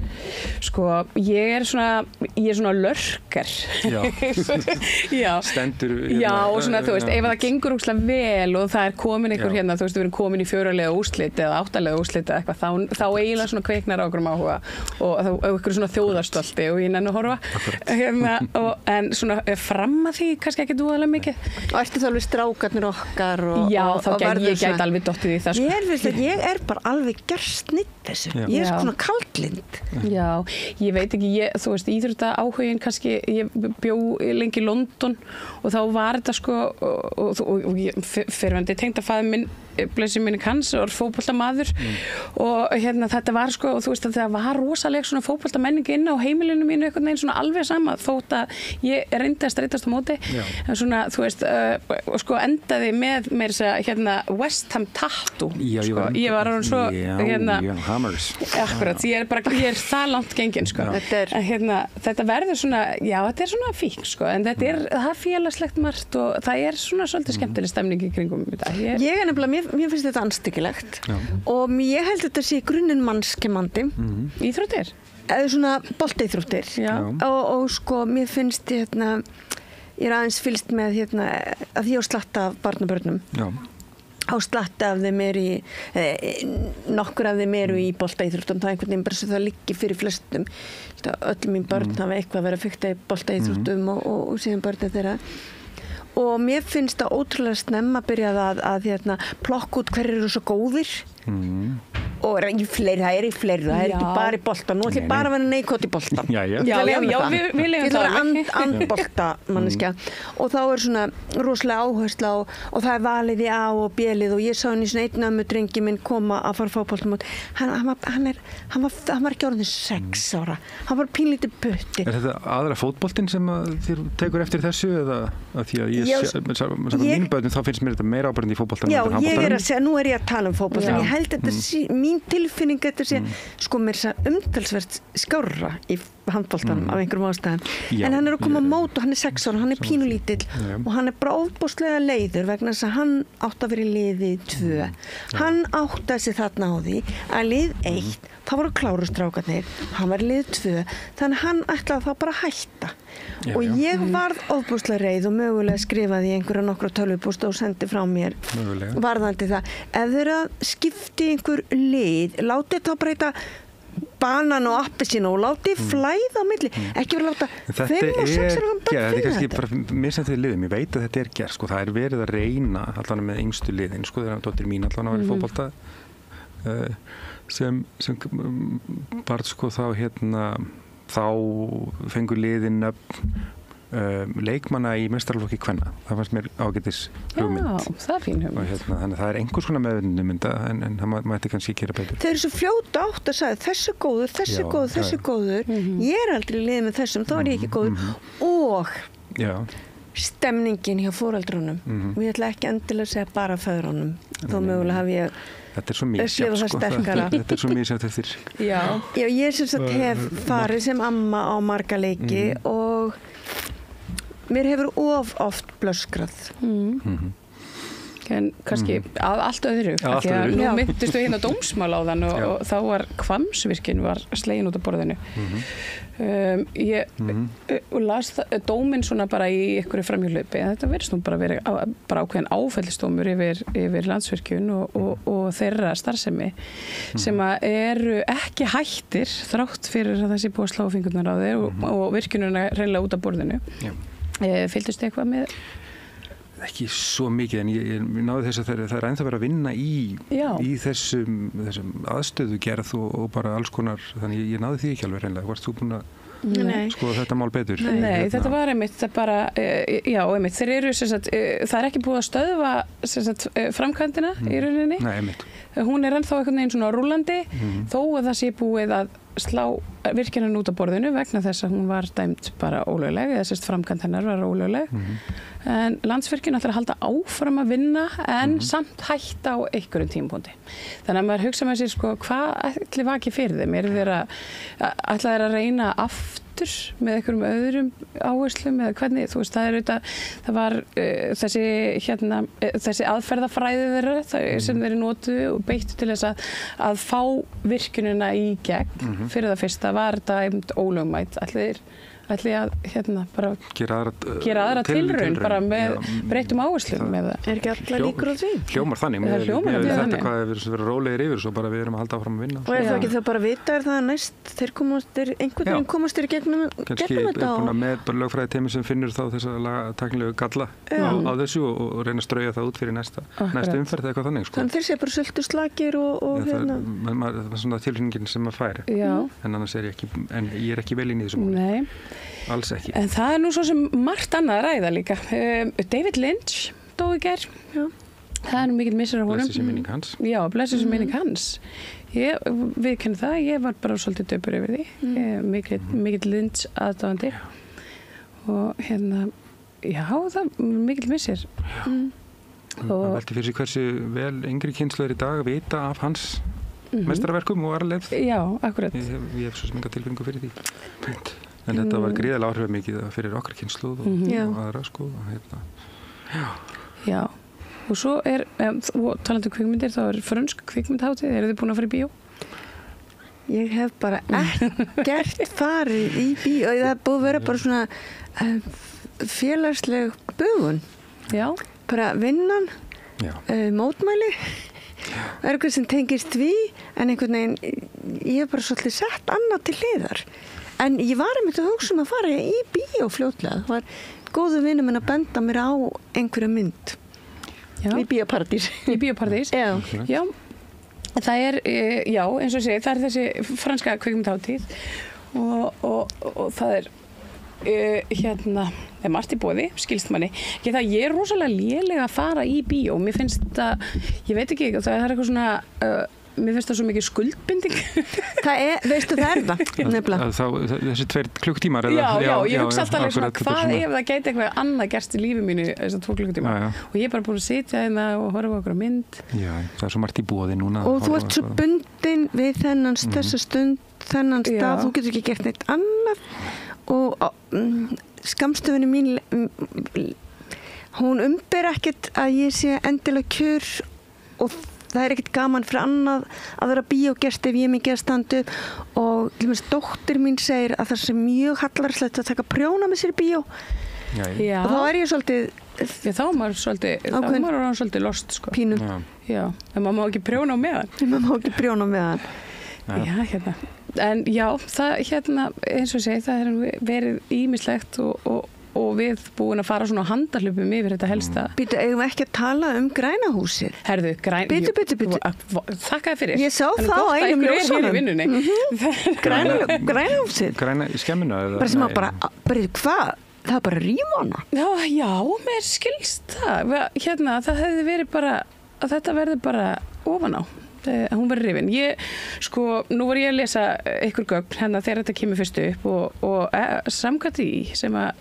Sko, ég er svona lörker. Já. Já. Stendur Já, og svona, þú veist, ef það gengur ógeðslega vel og það er komin einhver þú veist, við erum komin í 4-liða úrslit eða 8-liða úrslit eða eitthvað, þá eiginlega svona kveiknar á okkur áhuga og einhver svona þjóðarstolti og ég nenni að horfa. En svona fram að því kannski ekki dúðalega mikið. Og ertu þá alveg strákarnir okkar Já, þá ég gæti alveg dottið í það sko. Ég er bara alveg gersnitt þessu. Ég er svona kaldlynd. Já, ég veit ekki, þú veist, íþrótta áhugin kannski, ég bjó lengi í London og þá var þetta sko og fyrrverandi tengdafaðir minn blessi minni hans og fótboltamaður og þetta var sko, þú veist að það var rosalega svona fótboltamenning inn á heimilinu mínu einhvern veginn svona alveg sama þótt að ég reyndi að streitast á móti en svona, þú veist, sko endaði með mér West Ham tattoo sko, ég var svo Hammers akkurat, ég er það langt gengin sko þetta verður svona, já þetta er svona fík sko, en þetta er það félagslegt margt og það er svona svolítið skemmtileg stemning í kringum þetta. Ég er nefnilega mér finnst þetta andstyggilegt og ég held þetta sé grunninn mannskemmandi íþróttir eða svona boltaíþróttir og sko mér finnst ég er aðeins fylgst með að því á slatta af barnabörnum á slatta af þeim nokkur af þeim eru í boltaíþróttum það er einhvern veginn bara svo það liggi fyrir flestum öll mín börn hafa eitthvað verið að fikta í boltaíþróttum og síðan börnin þeirra og mér finnst það ótrúlega snemma að byrja að plokka út hverjir eru svo góðir og það er í fleiri það er ekki bara í boltan, nú ætlum ég bara að vera neikot í boltan Já, við leiðum það andbolta manneskja og þá er svona rosalega áhersla og það er valið í A og B-lið og ég sá hann í svona einn ömmu drengi minn koma að fara fótboltamót hann var ekki orðin 6 ára hann var pínlítið putti Er þetta aðra fótboltinn sem þér tekur eftir þessu eða að því að mín börnum þá finnst mér þetta meira ábærandi í fótboltanum Já, ég er að segja, nú er ég að tala um fótboltan ég held þetta mín tilfinning þetta sé sko mér umtalsvert skárra í handboltanum af einhverjum ástæðum en hann að koma á mót og hann 6 ára, hann pínulítill og hann bara ofboðslega leiður vegna þess að hann átti að vera í liði 2 hann átti sig þarna á því að lið 1 þá voru klárustrákarnir, hann var í lið 2 þannig hann ætlaði þá bara að hætta og ég varð ofboðslega reið og mögulega skrifaði einhverja nokkra tölvupósta og sendi frá mér varðandi það ef þeir að skipti einhver lið látið þá breyta banan og appelsín og látið flæða á milli, ekki vera láta 5 og 6 ára hann þetta er kannski bara misjafnt við liðum, ég veit að þetta er gert sko, það er verið að reyna allan með yngstu liðin, sko þegar dóttir mín allan að vera í fótbolta sem bara sko þá fengur liðin leikmanna í meistaraflokki kvenna. Það fannst mér ágætis hugmynd. Já, það er fín hugmynd. Og þannig að það er einhvers konar meðvindumynda en það mætti kannski gera betur. Þeir eru svo fljóta átt að sagði þessi góður, þessi góður. Ég er aldrei liðið með þessum, þá er ég ekki góður. Og stemningin hjá foreldrunum. Og ég ætla ekki endilega að segja bara feðrunum. Þó mögulega hafi ég þetta er svo misjafnt sko, þetta er svo misjafnt eftir. Já, ég sem sagt hef farið sem amma á marga leiki og mér hefur oft blöskrað. En kannski að allt öðru. Því að nú myndist við hérna dómsmál á þann og þá var Hvammsvirkjun var slegin út af borðinu. Ég las dóminn svona bara í einhverju framhjólaupi. Þetta verðist nú bara verið bara ákveðin áfellisdómur yfir Landsvirkjun og þeirra starfsemi sem að eru ekki hættir þrátt fyrir að þessi búið að slá fingurnar á þeir og virkjununa reynilega út af borðinu. Fylgdust eitthvað með? Ekki svo mikið en ég náði þess að það er ennþá verið að vinna í þessum aðstöðugerð og bara alls konar, þannig ég náði því ekki alveg reynilega. Varst þú búin að skoða þetta mál betur? Nei, þetta var einmitt bara, einmitt, þeir eru það er ekki búið að stöðva framkvæmdina í rauninni. Nei, einmitt. Hún er ennþá einhvern veginn svona rúllandi þó að það sé búið að slá virkjunin út af borðinu vegna þess að hún var dæmd bara ólögleg eða framkvæmd hennar var ólögleg en Landsvirkjun ætlar að halda áfram að vinna en samt hætta á einhverjum tímapunkti. Þannig að maður hugsa með sér sko, hvað ætli vaki fyrir þeim? Ætla þeir að reyna aftur með einhverjum öðrum áherslum eða hvernig, þú veist, það var þessi aðferðafræði þeirra sem þeir notuðu og beittu til þess að fá virkjunina í gegn fyrir það fyrsta var þetta ólögmætt. Ætli að bara gera aðra tilraun bara með breyttum áherslum. Er ekki allar líkur á því? Hljómar þannig. Þetta hvað við erum rólegir yfir svo bara við erum að halda áfram að vinna. Og er það ekki það bara vita það að næst þeir einhvern veginn komast þeir gegnum þetta? Kannski er búin að með bara lögfræði teimi sem finnur þá þessa tæknilegu galla á þessu og reyna að strauja það út fyrir næsta umferð eða eitthvað þannig. Þannig þeir sé bara sultu slakir og það er svona tilfinningin sem maður fær. En annars er ég er ekki vel inn í þessu máli. Alls ekki. En það er nú svo sem margt annað að ræða líka. David Lynch dó í gær. Það er nú mikill missir af honum. Blessuð sé minning hans. Já, blessuð sé minning hans. Ég viðurkenni það, ég var bara svolítið döpur yfir því. Mikill Lynch aðdáandi. Og já, það er mikill missir. Það velti fyrir sig hversu vel yngri kynslóðir í dag vita af hans meistaraverkum og arfleifð. Já, akkurat. Ég hef svo sem enga tilfinningu fyrir því. En þetta var gríðarlega áhrifamikið fyrir okkar kynslóð og aðra sko. Já. Og svo talandi um kvikmyndir, þá er frönsk kvikmyndhátíð. Eru þið búin að fara í bíó? Ég hef bara ekkert farið í bíó. Það er búið að vera bara svona félagsleg bugun. Já. Bara vinnan, mótmæli. Það er eitthvað sem tengist því, en einhvern veginn, ég hef bara svolítið sett annað til hliðar. En ég var einmitt að hugsa að fara í bíó fljótlega. Það var góðu vinur minn að benda mér á einhverja mynd. Í Bíóparadís. Í Bíóparadís? Já. Það er, eins og segið, það er þessi franska kvikmyndhátíð og það er margt í boði, skilst manni. Ég er rosalega lélega að fara í bíó. Mér finnst það, ég veit ekki, það er eitthvað svona mér finnst það svo mikið skuldbinding. Veistu það nefnilega. Þessi 2 klukkutímar já, ég hugsa alltaf svona, hvað ef það gæti eitthvað annað gerst í lífi mínu þessar 2 klukkutíma og ég er bara búin að sitja hérna og horfa okkur á mynd. Já, það er svo margt í boði núna. Og þú ert svo bundin við þessa stund, þennan stað, þú getur ekki gert neitt annað og skammstöfunni mín hún umber ekkert að ég sé endilega kjör og það er ekkert gaman fyrir annað að vera bíógest ef ég er mikið að standa upp og dóttir mín segir að það sé mjög hallarslegt að taka prjóna með sér í bíó. Já. Og þá er ég svolítið þá er maður svolítið lost sko. Pínu. Já, en maður má ekki prjóna á meðan. Já, hérna. En já, það eins og segi, það er verið ýmislegt og við búin að fara svona handahlupum yfir þetta helsta. Býtu, eigum ekki að tala Græna húsið? Herðu, Býtu. Þakka þér fyrir. Ég sá það á einum ljósunum. Græna húsið. Græna í skemmuna? Bara sem að hvað? Það er bara rífana. Já, mér skilst það. Það hefði verið bara, að þetta verði bara ofan á. Hún verið rifin. Nú var ég að lesa einhver gögn þegar þetta kemur fyrst upp og samkvæmt því sem að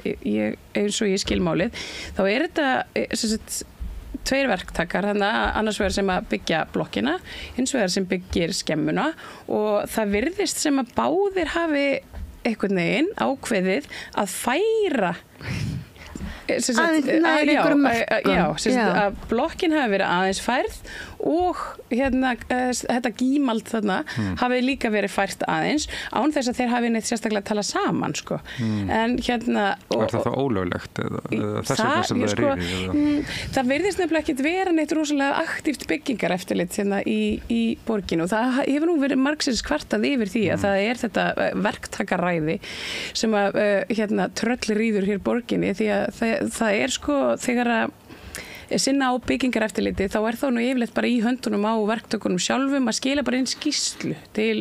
eins og ég skilmálið, þá er þetta 2 verktakar, annars vegar sem að byggja blokkina, hins vegar sem byggir skemmuna og það virðist sem að báðir hafi einhvern veginn ákveðið að færa að blokkin hafi verið aðeins færð og þetta gímald þarna hafi líka verið fært aðeins án þess að þeir hafi neitt sérstaklega að tala saman sko. En og er það þá ólöglegt eða þess að það er rifið? Það virðist nefnilega ekkert vera neitt rosalega aktíft byggingareftirlit í borginu og það hefur nú verið margsins kvartað yfir því að það er þetta verktakaræði sem að tröll ríður hér borginni því að það er sko þegar að sinna á byggingareftirliti þá er þá nú yfirleitt bara í höndunum á verktökunum sjálfum að skila bara inn skýrslu til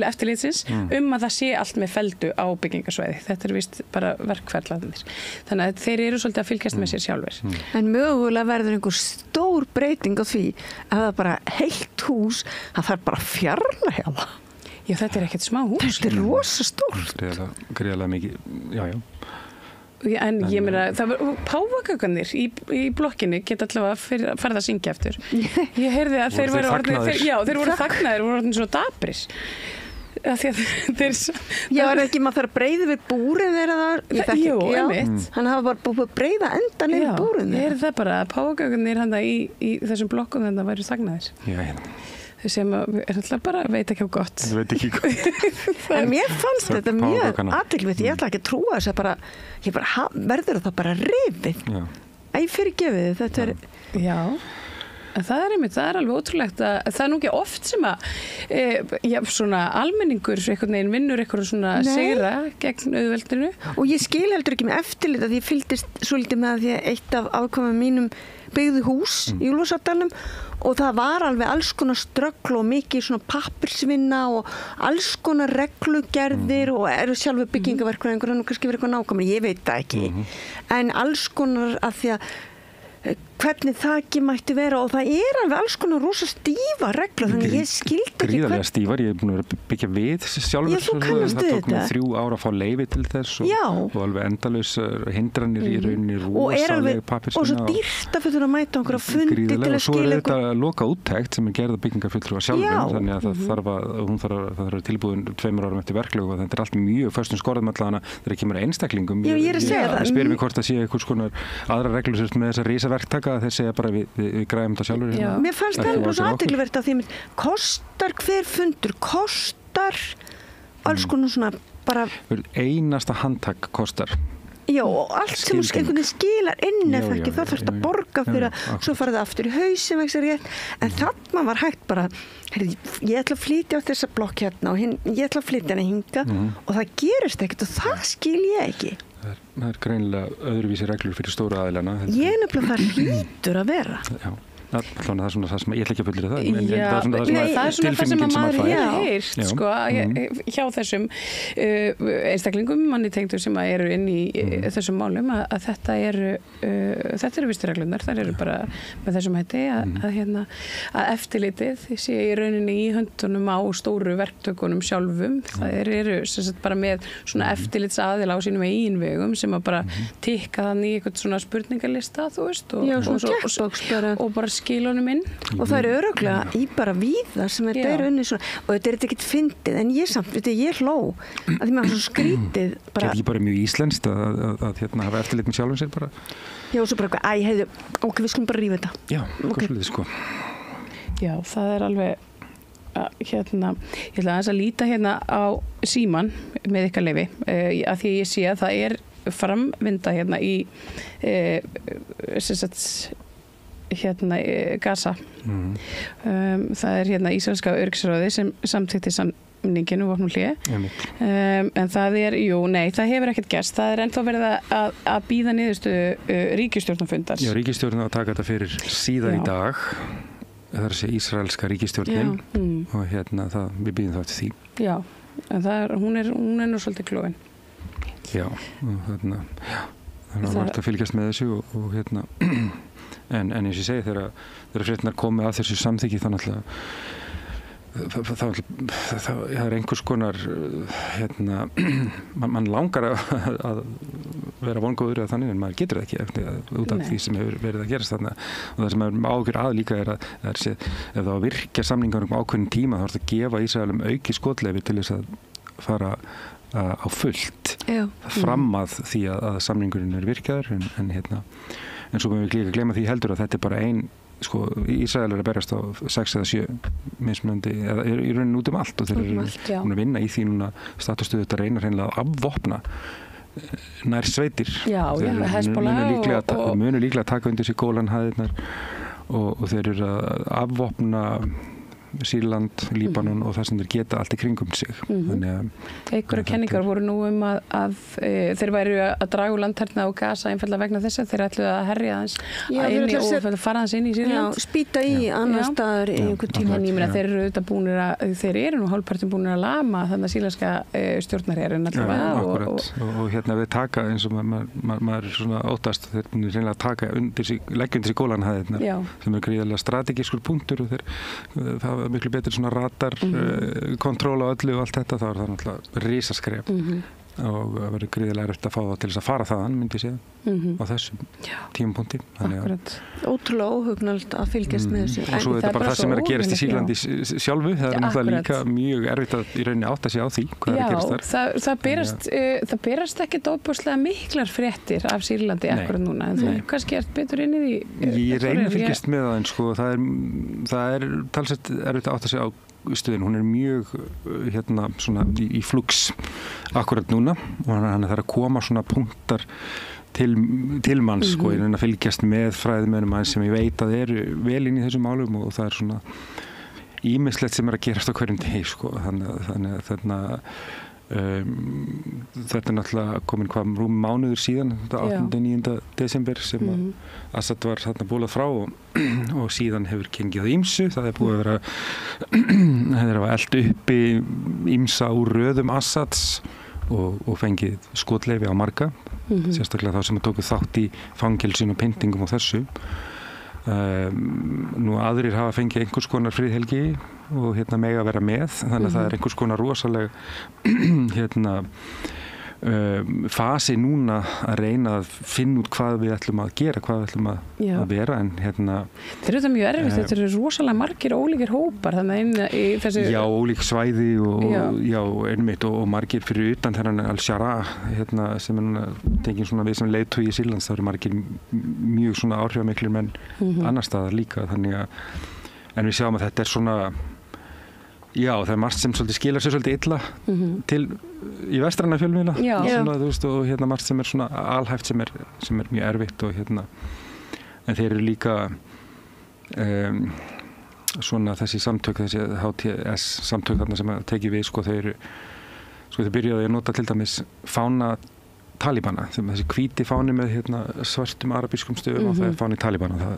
eftirlitsins að það sé allt með feldu á byggingarsvæði. Þetta er víst bara verkferðlaðinir. Þannig að þeir eru svolítið að fylgjast með sér sjálfur. En mögulega verður einhver stór breyting á því að það bara heilt hús, það þarf bara fjarlægja. Já, þetta er ekkert smá hús. Þetta er rosa stórt. Greiðlega mikið, já. En ég meina, það var páfagaukarnir í blokkinni geta allavega farið að syngja eftir. Ég heyrði að þeir voru þagnaðir, voru orðin svo dabris. Já, er ekki maður þarf að breiða við búrin þeirra þar? Jú, einmitt. Hann hafa bara búið að breiða endan yfir búrin þeirra. Ég heyrði það bara að páfagaukarnir í þessum blokkum þannig væru þagnaðir. Já, sem er alltaf bara veit ekki á gott. En mér fannst þetta mjög athyglisvert. Ég ætla ekki að trúa þess að verður það bara rifið. Fyrirgefið þetta er. Já. Það er alveg ótrúlegt að það er nú ekki oft sem að svona almenningur einhvern veginn vinnur eitthvað svona sigra gegn auðveldinu. Og ég skil heldur ekki með eftirlit að ég fylgdist svolítið með því að eitt af afkomum mínum byggði hús í Úlfarsárdalnum og það var alveg alls konar ströggl og mikið svona pappirsvinna og alls konar reglugerðir og eru sjálfur byggingaverkfræðingur og kannski verið eitthvað nákvæmlega, ég veit það ekki. En alls konar af því að hvernig það ekki mætti vera og það er alveg alls konar rosa stífa regla þannig ég skildi ekki gríðarlega stífar, ég er búin að byggja við sjálfur, það tók mig 3 ár að fá leyfi til þess og alveg endalaus hindranir í rauninni rosalega pappirsvinna og svo dýrt að fyrir að mæta okkur að fundi til að skilja og svo er þetta loka úttekt sem er gerða byggingarfulltrúa sjálfum þannig að það þarf tilbúin 2 árum eftir verklög og þetta er allt mjög föstum skorðum allana þegar kemur einstaklingum ég spyr mig hvort að sé einhvers konar aðra reglur með þessa risaverktaka þeir segja bara við græðum það sjálfur Mér fannst það alveg svo athyglisvert að því kostar hver fundur kostar alls konar svona bara einasta handtak kostar Já, og allt sem einhvern veginn skilar inn eða ekki, þá þarfst að borga fyrir að svo fara það aftur í hausinn en þarna var hægt bara ég ætla að flytja á þessa blokk hérna og ég ætla að flytja hana hinga og það gerist ekkert og það skil ég ekki Það er greinilega öðruvísi reglur fyrir stóra aðilana Ég nefnilega það hlýtur að vera Það er svona það sem ég ætla ekki að fullyrða það. Það er svona það sem maður hefur heyrt sko, hjá þessum einstaklingum, manni tengdur sem eru inn í þessum málum að þetta eru visturreglunar, þær eru bara með þessum hætti að eftirlitið sé í rauninni í höndunum á stóru verktökunum sjálfum. Það eru sem sagt bara með svona eftirlitsaðila á sínum eigin vegum sem að bara tikka þannig í eitthvað svona spurningalista, þú veist, og bara skilunum inn. Og það eru örugglega í bara víða sem þetta er unni svona, og þetta er ekkert fyndið, en ég samt, ég hló að því maður svo skrítið bara. Þetta er bara mjög íslenskt að hafa eftirlit með sjálfum sér bara. Já, og svo bara ok, við skulum bara rífa þetta. Já, svolítið sko. Já, það er alveg ég ætla aðeins að líta á síman með ykkar leyfi, að því ég sé að það er framvinda í Gaza. Það er Ísraelska öryggisráðið sem samþykkti samninginn um vopnahlé. En það það hefur ekkert gerst. Það er ennþá verið að bíða niðurstöðu ríkisstjórnarfundar. Já, ríkisstjórnin að taka þetta fyrir síðan í dag. Það er þessi ísraelska ríkisstjórnin og við býðum það eftir því. Já, en hún er nú svolítið klofin. Já, og þannig að verður að fylgjast með þessu og en eins og ég segi þegar fréttirnar komið að þessu samþykki þannig að það er einhvers konar mann langar að vera vongóður eða þannig en maður getur það ekki út af því sem hefur verið að gerast þarna og það sem er ágjör að líka er að ef það á virkja samningar ákveðin tíma þá er það að gefa Ísraelum auki skotleyfi til þess að fara á fullt fram að því að samningurinn er virkjaður en svo mögum við líka gleyma því heldur að þetta er bara Ísrael er að berjast á 6 eða 7 mismunandi, eða í rauninni út allt og þeir eru að vinna í því núna statustöðu þetta reynar hreinlega að afvopna nær sveitir þeir munu líklega taka undir sig Gólanhæðirnar og þeir eru að afvopna Sýrland, Líbanon og það sem þeir geta allt í kringum sig. Einhverja kenningar voru nú að þeir væru að draga úr landherna á Gaza einfallega vegna þess að þeir ætluðu að herja aðeins og fara aðeins inn í Sýrland. Já, spýta í annar staðar í einhver tíma. En ég meina þeir eru auðvitað búnir þeir eru nú hálfpartin búnir að lama þannig að sýrlenska stjórnarherinn allavega. Og við taka eins og maður er svona óttast þeir búnir reynilega að taka leggja undir sig Gólanhæðirnar sem er gríðarlega strategískur punktur og það miklu betur svona radar kontról á öllu og allt þetta, þá er það náttúrulega risaskref og það verður gríðarlega erfitt að fá það til þess að fara þaðan, myndi ég segja á þessum tímapunkti. Ótrúlega óhugnald að fylgjast með þessu. Og svo er þetta bara það sem er að gerast í Sýrlandi sjálfu, það er náttúrulega líka mjög erfitt að í rauninni átta sig á því hvað er að gerast þar. Það berast ekkert óbúslega miklar fréttir af Sýrlandi akkurat núna, en þú kannski ert betur inn í því. Ég reyni að fylgjast með það, en það er talsett erfitt að átta sig á stöðin, hún er mjög svona í flux akkurat núna og hann er að koma svona punktar til manns ég reyna að fylgjast með fræðimönnum sem ég veit að eru vel inn í þessum málum og það er svona ýmislegt sem er að gerast á hverjum degi þannig að þetta er náttúrulega komin rúm mánuður síðan 8.-9. desember sem Assad var bólað frá og síðan hefur gengið ýmsu, það er búið að vera það er að elda uppi ýmsa úr röðum Assads og fengið skotleyfi á marga sérstaklega þá sem tóku þátt í fangelsin og pyntingum og þessu nú aðrir hafa fengið einhvers konar friðhelgi og mega vera með þannig að það er einhvers konar rosaleg fasi núna að reyna að finna út hvað við ætlum að gera, hvað við ætlum að vera en Þetta er þetta mjög erfitt, þetta eru rosalega margir ólíkir hópar þannig í þessu Já, ólík svæði og einmitt og margir fyrir utan þennan Al-Shara sem er núna tengið svona við sem leiðtogi í Sýrlands, það eru margir mjög svona áhrifamiklir menn annar staðar líka þannig að en við sjáum að þetta er svona Já, það er margt sem skilar sér svolítið illa til í vestræna fjölmiðla og margt sem er svona alhæft sem er mjög erfitt og en þeir eru líka svona þessi samtök, þessi HTS samtök þarna sem tekið við þeir byrjaði að nota til dæmis fána Talibana, þessi hvíti fáni með svartum arabískum stöfum og það fáni Talibana.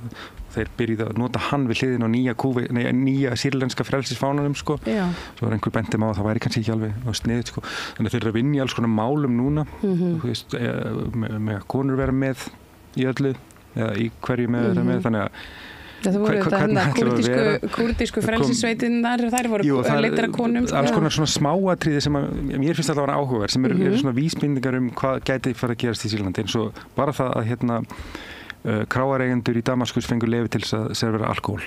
Þeir byrjuðu að nota hann við hliðin á nýja sýrlenska frelsisfánanum sko. Svo var einhver bendið á að það væri kannski ekki alveg á sniðið sko. Þannig að þeir eru að vinna í alls konar málum núna, þú veist, með konur vera með í öllu eða í hverju með vera með, þannig að það voru þetta kurdísku frelsissveitinnar, þær voru leittar að konum. Alls konar svona smáatriði sem mér finnst alltaf að vera áhugaverð, sem eru svona vísbendingar hvað gæti fara að gerast í Sýrlandi, eins og bara það að kráareigendur í Damaskus fengur leyfi til að servera alkóhól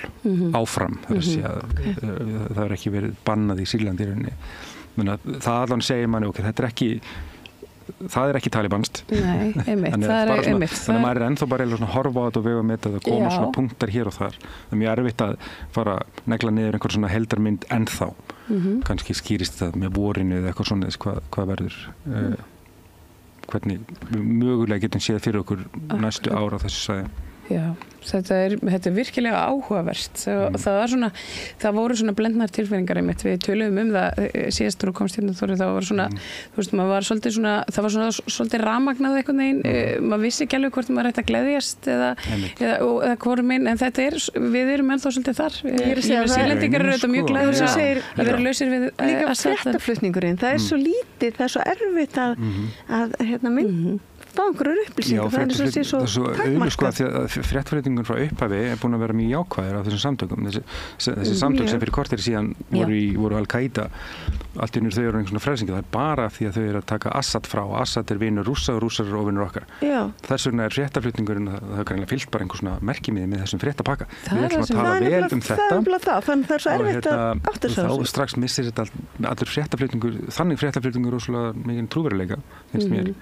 áfram. Það er ekki verið bannað í Sýrlandi í rauninni. Það allan segir manni, það er ekki talibanst. Nei, einmitt. Þannig að maður er ennþá bara svona horfa á þetta og vega með þetta, það koma svona punktar hér og þar. Það er mjög erfitt að fara að negla niður einhver svona heldarmynd ennþá. Kannski skýrist það með vorinu eða eitthvað svona, hvað verður, hvernig mögulega getum séð fyrir okkur næstu ára á þessu svæði. Já, þetta er virkilega áhugavert. Það voru svona blendnar tilfinningar einmitt. Við töluðum það síðast þú komst hérna, Þóri, það var svona, þú veist, maður var svolítið svona, það var svona svolítið rafmagnað einhvern veginn, maður vissi ekki alveg hvort maður ætti að gleðjast eða hvorum einn, en við erum ennþá svolítið þar. Sýrlendingar eru þetta mjög glæður að vera lausir við líka fréttaflutningurinn, það er svo lítið, það er svo erfitt að fá einhverjar upplýsingar. Það er svo auðvitað sko að fréttaflutningun frá upphafi er búin að vera mjög jákvæðir á þessum samtökum. Þessi samtök sem fyrir korter síðan voru Al-Qaida, allt í einu þau eru einhvern svona frelsingi. Það er bara því að þau eru að taka Assad frá. Assad er vinur Rússa og Rússar eru óvinur okkar. Þess vegna er fréttaflutningurinn, það er greinlega fyllt bara einhver svona merkimiði með þessum fréttapakka. Við ætlum að tala vel um þetta. Það er svo erfitt að átta sig á þessu. Þá strax missir þetta allur fréttaflutningur, þannig fréttaflutningur rosalega mikinn trúverðuleika, finnst mér.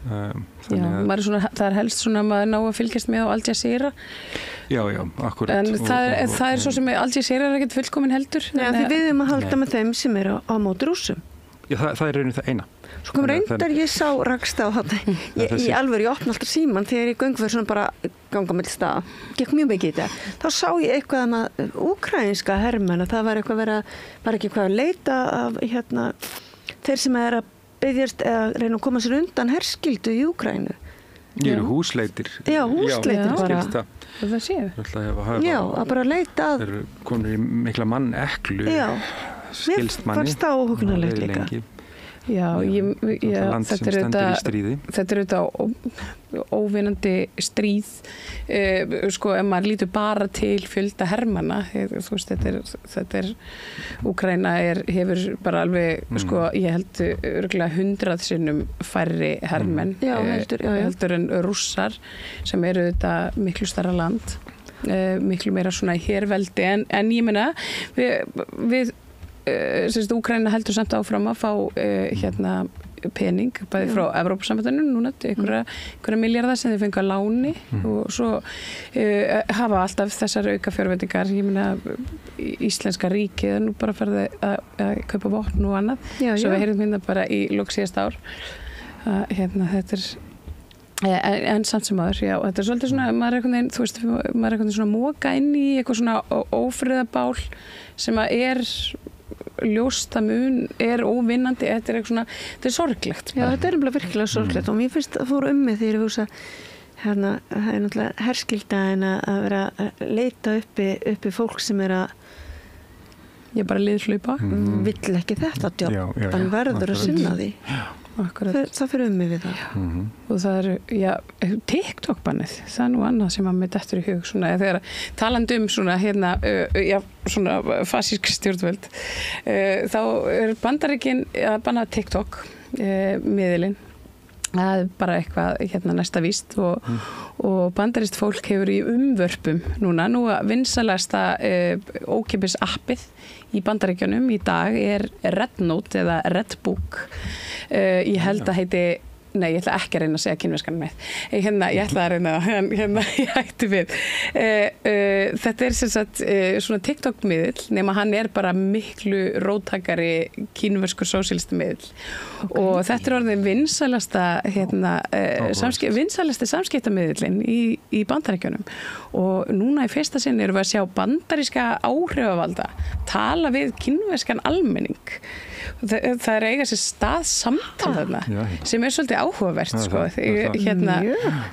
Það er helst svona að maður ná að fylgjast með á Al Jazeera. Já, akkurat. En það er svo sem Al Jazeera er ekkert fullkomin heldur. Því við erum að halda með þeim sem eru á móti Rússum. Já, það er raunin það eina. Svo kom reyndar ég sá raksta á þetta. Ég alveg, ég opna alltaf síman þegar ég göngu fyrir svona bara ganga með stað. Gekk mjög mikið í þetta. Þá sá ég eitthvað að úkraínska hermenn, að það var eitthvað að leita af þeir sem er að byggjast eða reyna að koma sér undan herskildu í Úkraínu. Ég eru húsleitir. Já, húsleitir bara. Það séu. Já, að bara leita að. Þeir eru konur í mikla manneklu. Já, skilst manni. Mér fannst það óhugnanlegt líka. Já, þetta er auðvitað óvinnandi stríð, sko, ef maður lítur bara til fjölda hermanna, þú veist, þetta er Úkraína hefur bara alveg, sko, ég held örugglega 100 sinnum færri hermenn heldur en Rússar sem eru auðvitað miklu stærra land, miklu meira svona herveldi, en ég meina við Úkraína heldur samt áfram að fá pening bæði frá Evrópusambandinu núna, einhverja milljarða sem þau fengu að láni og svo hafa alltaf þessar auka fjárveitingar. Ég meina íslenska ríkið er nú bara farið að kaupa vopn og annað, svo við heyrum hérna bara í lok síðasta ár. Þetta er en samt sem aður, já, þetta er svolítið svona, maður er einhvern veginn svona móka inn í eitthvað svona ófriðabál sem að er ljóst að er óvinnandi, þetta er sorglegt. Já, þetta er virkilega sorglegt og mér finnst það fór mig þegar ég hugsa það er náttúrulega herskilda en að vera að leita uppi fólk sem er að ég bara liðhlaupa vill ekki þetta jobb, en verður að sinna því. Það fyrir mig við það. Og það er TikTok-bannið, það er nú annað sem að mér dettur í hug svona, þegar talandi svona svona fasísk stjórnvöld, þá er Bandaríkin að banna TikTok miðilinn, það er bara eitthvað næsta víst og bandarískt fólk hefur í umvörpum nú að vinsælasta ókeypis appið í Bandaríkjunum í dag er Rednote eða Redbook. Ég held að heiti, nei, ég ætla ekki að reyna að segja kínverskan með. Ég ætla að reyna ég hætti við. Þetta er sem sagt svona TikTok-miðill, nema hann er bara miklu róttakari kínverskur sósíalistamiðill. Og þetta er orðin vinsælasta vinsælasti samskiptamiðillinn í Bandaríkjunum. Og núna í fyrsta sinn erum við að sjá bandaríska áhrifavalda tala við kínverskan almenning. það eiga sér stað samtal þarna sem svolítið áhugavert sko.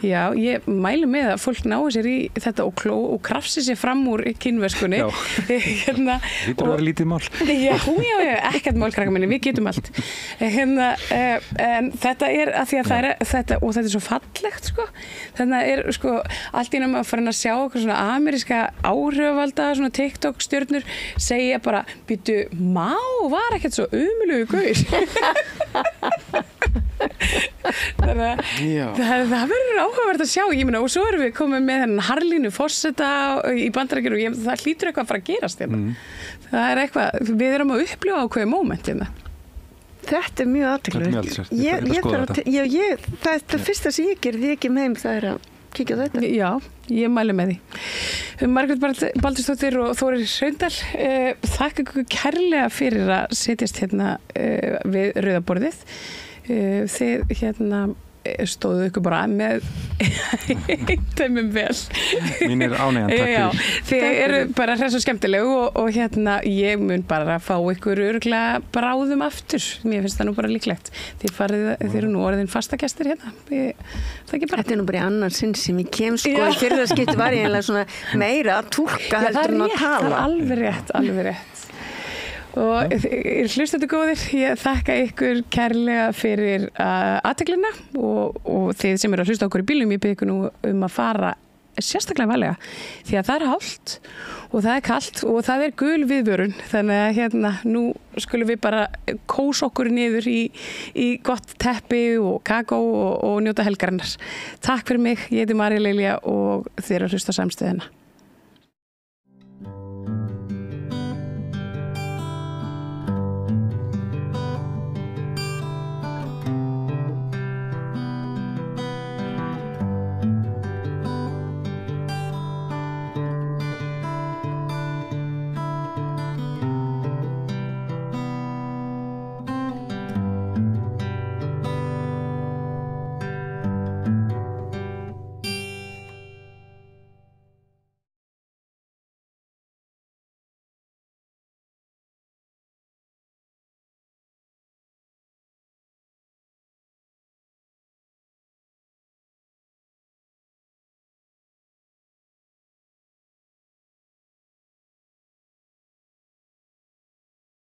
Já, ég mælu með að fólk nái sér í þetta og krafsi sér fram úr kínverskunni Lítur að vera lítið mál Já, ekkert mál krakka minni, við getum allt en þetta að því að það þetta, og þetta svo fallegt sko. Þannig að sko, allt í náma að fara að sjá okkur svona ameríska áhrifavalda, svona TikTok stjörnur segja bara, býtu, var ekkert svo umulugu gaur þannig að það verður áhugavert að sjá, ég meina, og svo erum við komið með þennan Harlínu forseta í Bandaríkjunum og það hlýtur eitthvað að fara að gerast það er eitthvað, við erum að upplifa ákveði móment Þetta er mjög athyglisvert. Það fyrsta sem ég gerði ég kem heim, það er að kíkja á þetta. Já, ég mæli með því. Margrét Baldursdóttir og Þórir Hraundal, þakka ykkur kærlega fyrir að setjast hérna við rauðaborðið. Þið stóðu ykkur bara með þeimum vel Mín ánægjan, takk fyrir Þið eru bara hress og skemmtileg og ég mun bara fá ykkur örugglega bráðum aftur mér finnst það nú bara líklegt þið eru nú orðin fastagestir hérna Þetta er nú bara í annan sinn sem ég kem sko í fyrraskipti var ég eiginlega svona meira að túlka heldur en að tala alveg rétt og hlustendur góðir, ég þakka ykkur kærlega fyrir athyglinna og þið sem eru að hlusta okkur í bílnum, ég bið ykkur nú að fara sérstaklega varlega því að það er hált og það er kalt og það er gul viðvörun þannig að nú skulum við bara kósa okkur niður í gott teppi og kakó og njóta helgarinnar. Takk fyrir mig, ég heiti María Lilja og þið eru að hlusta Samstöðina.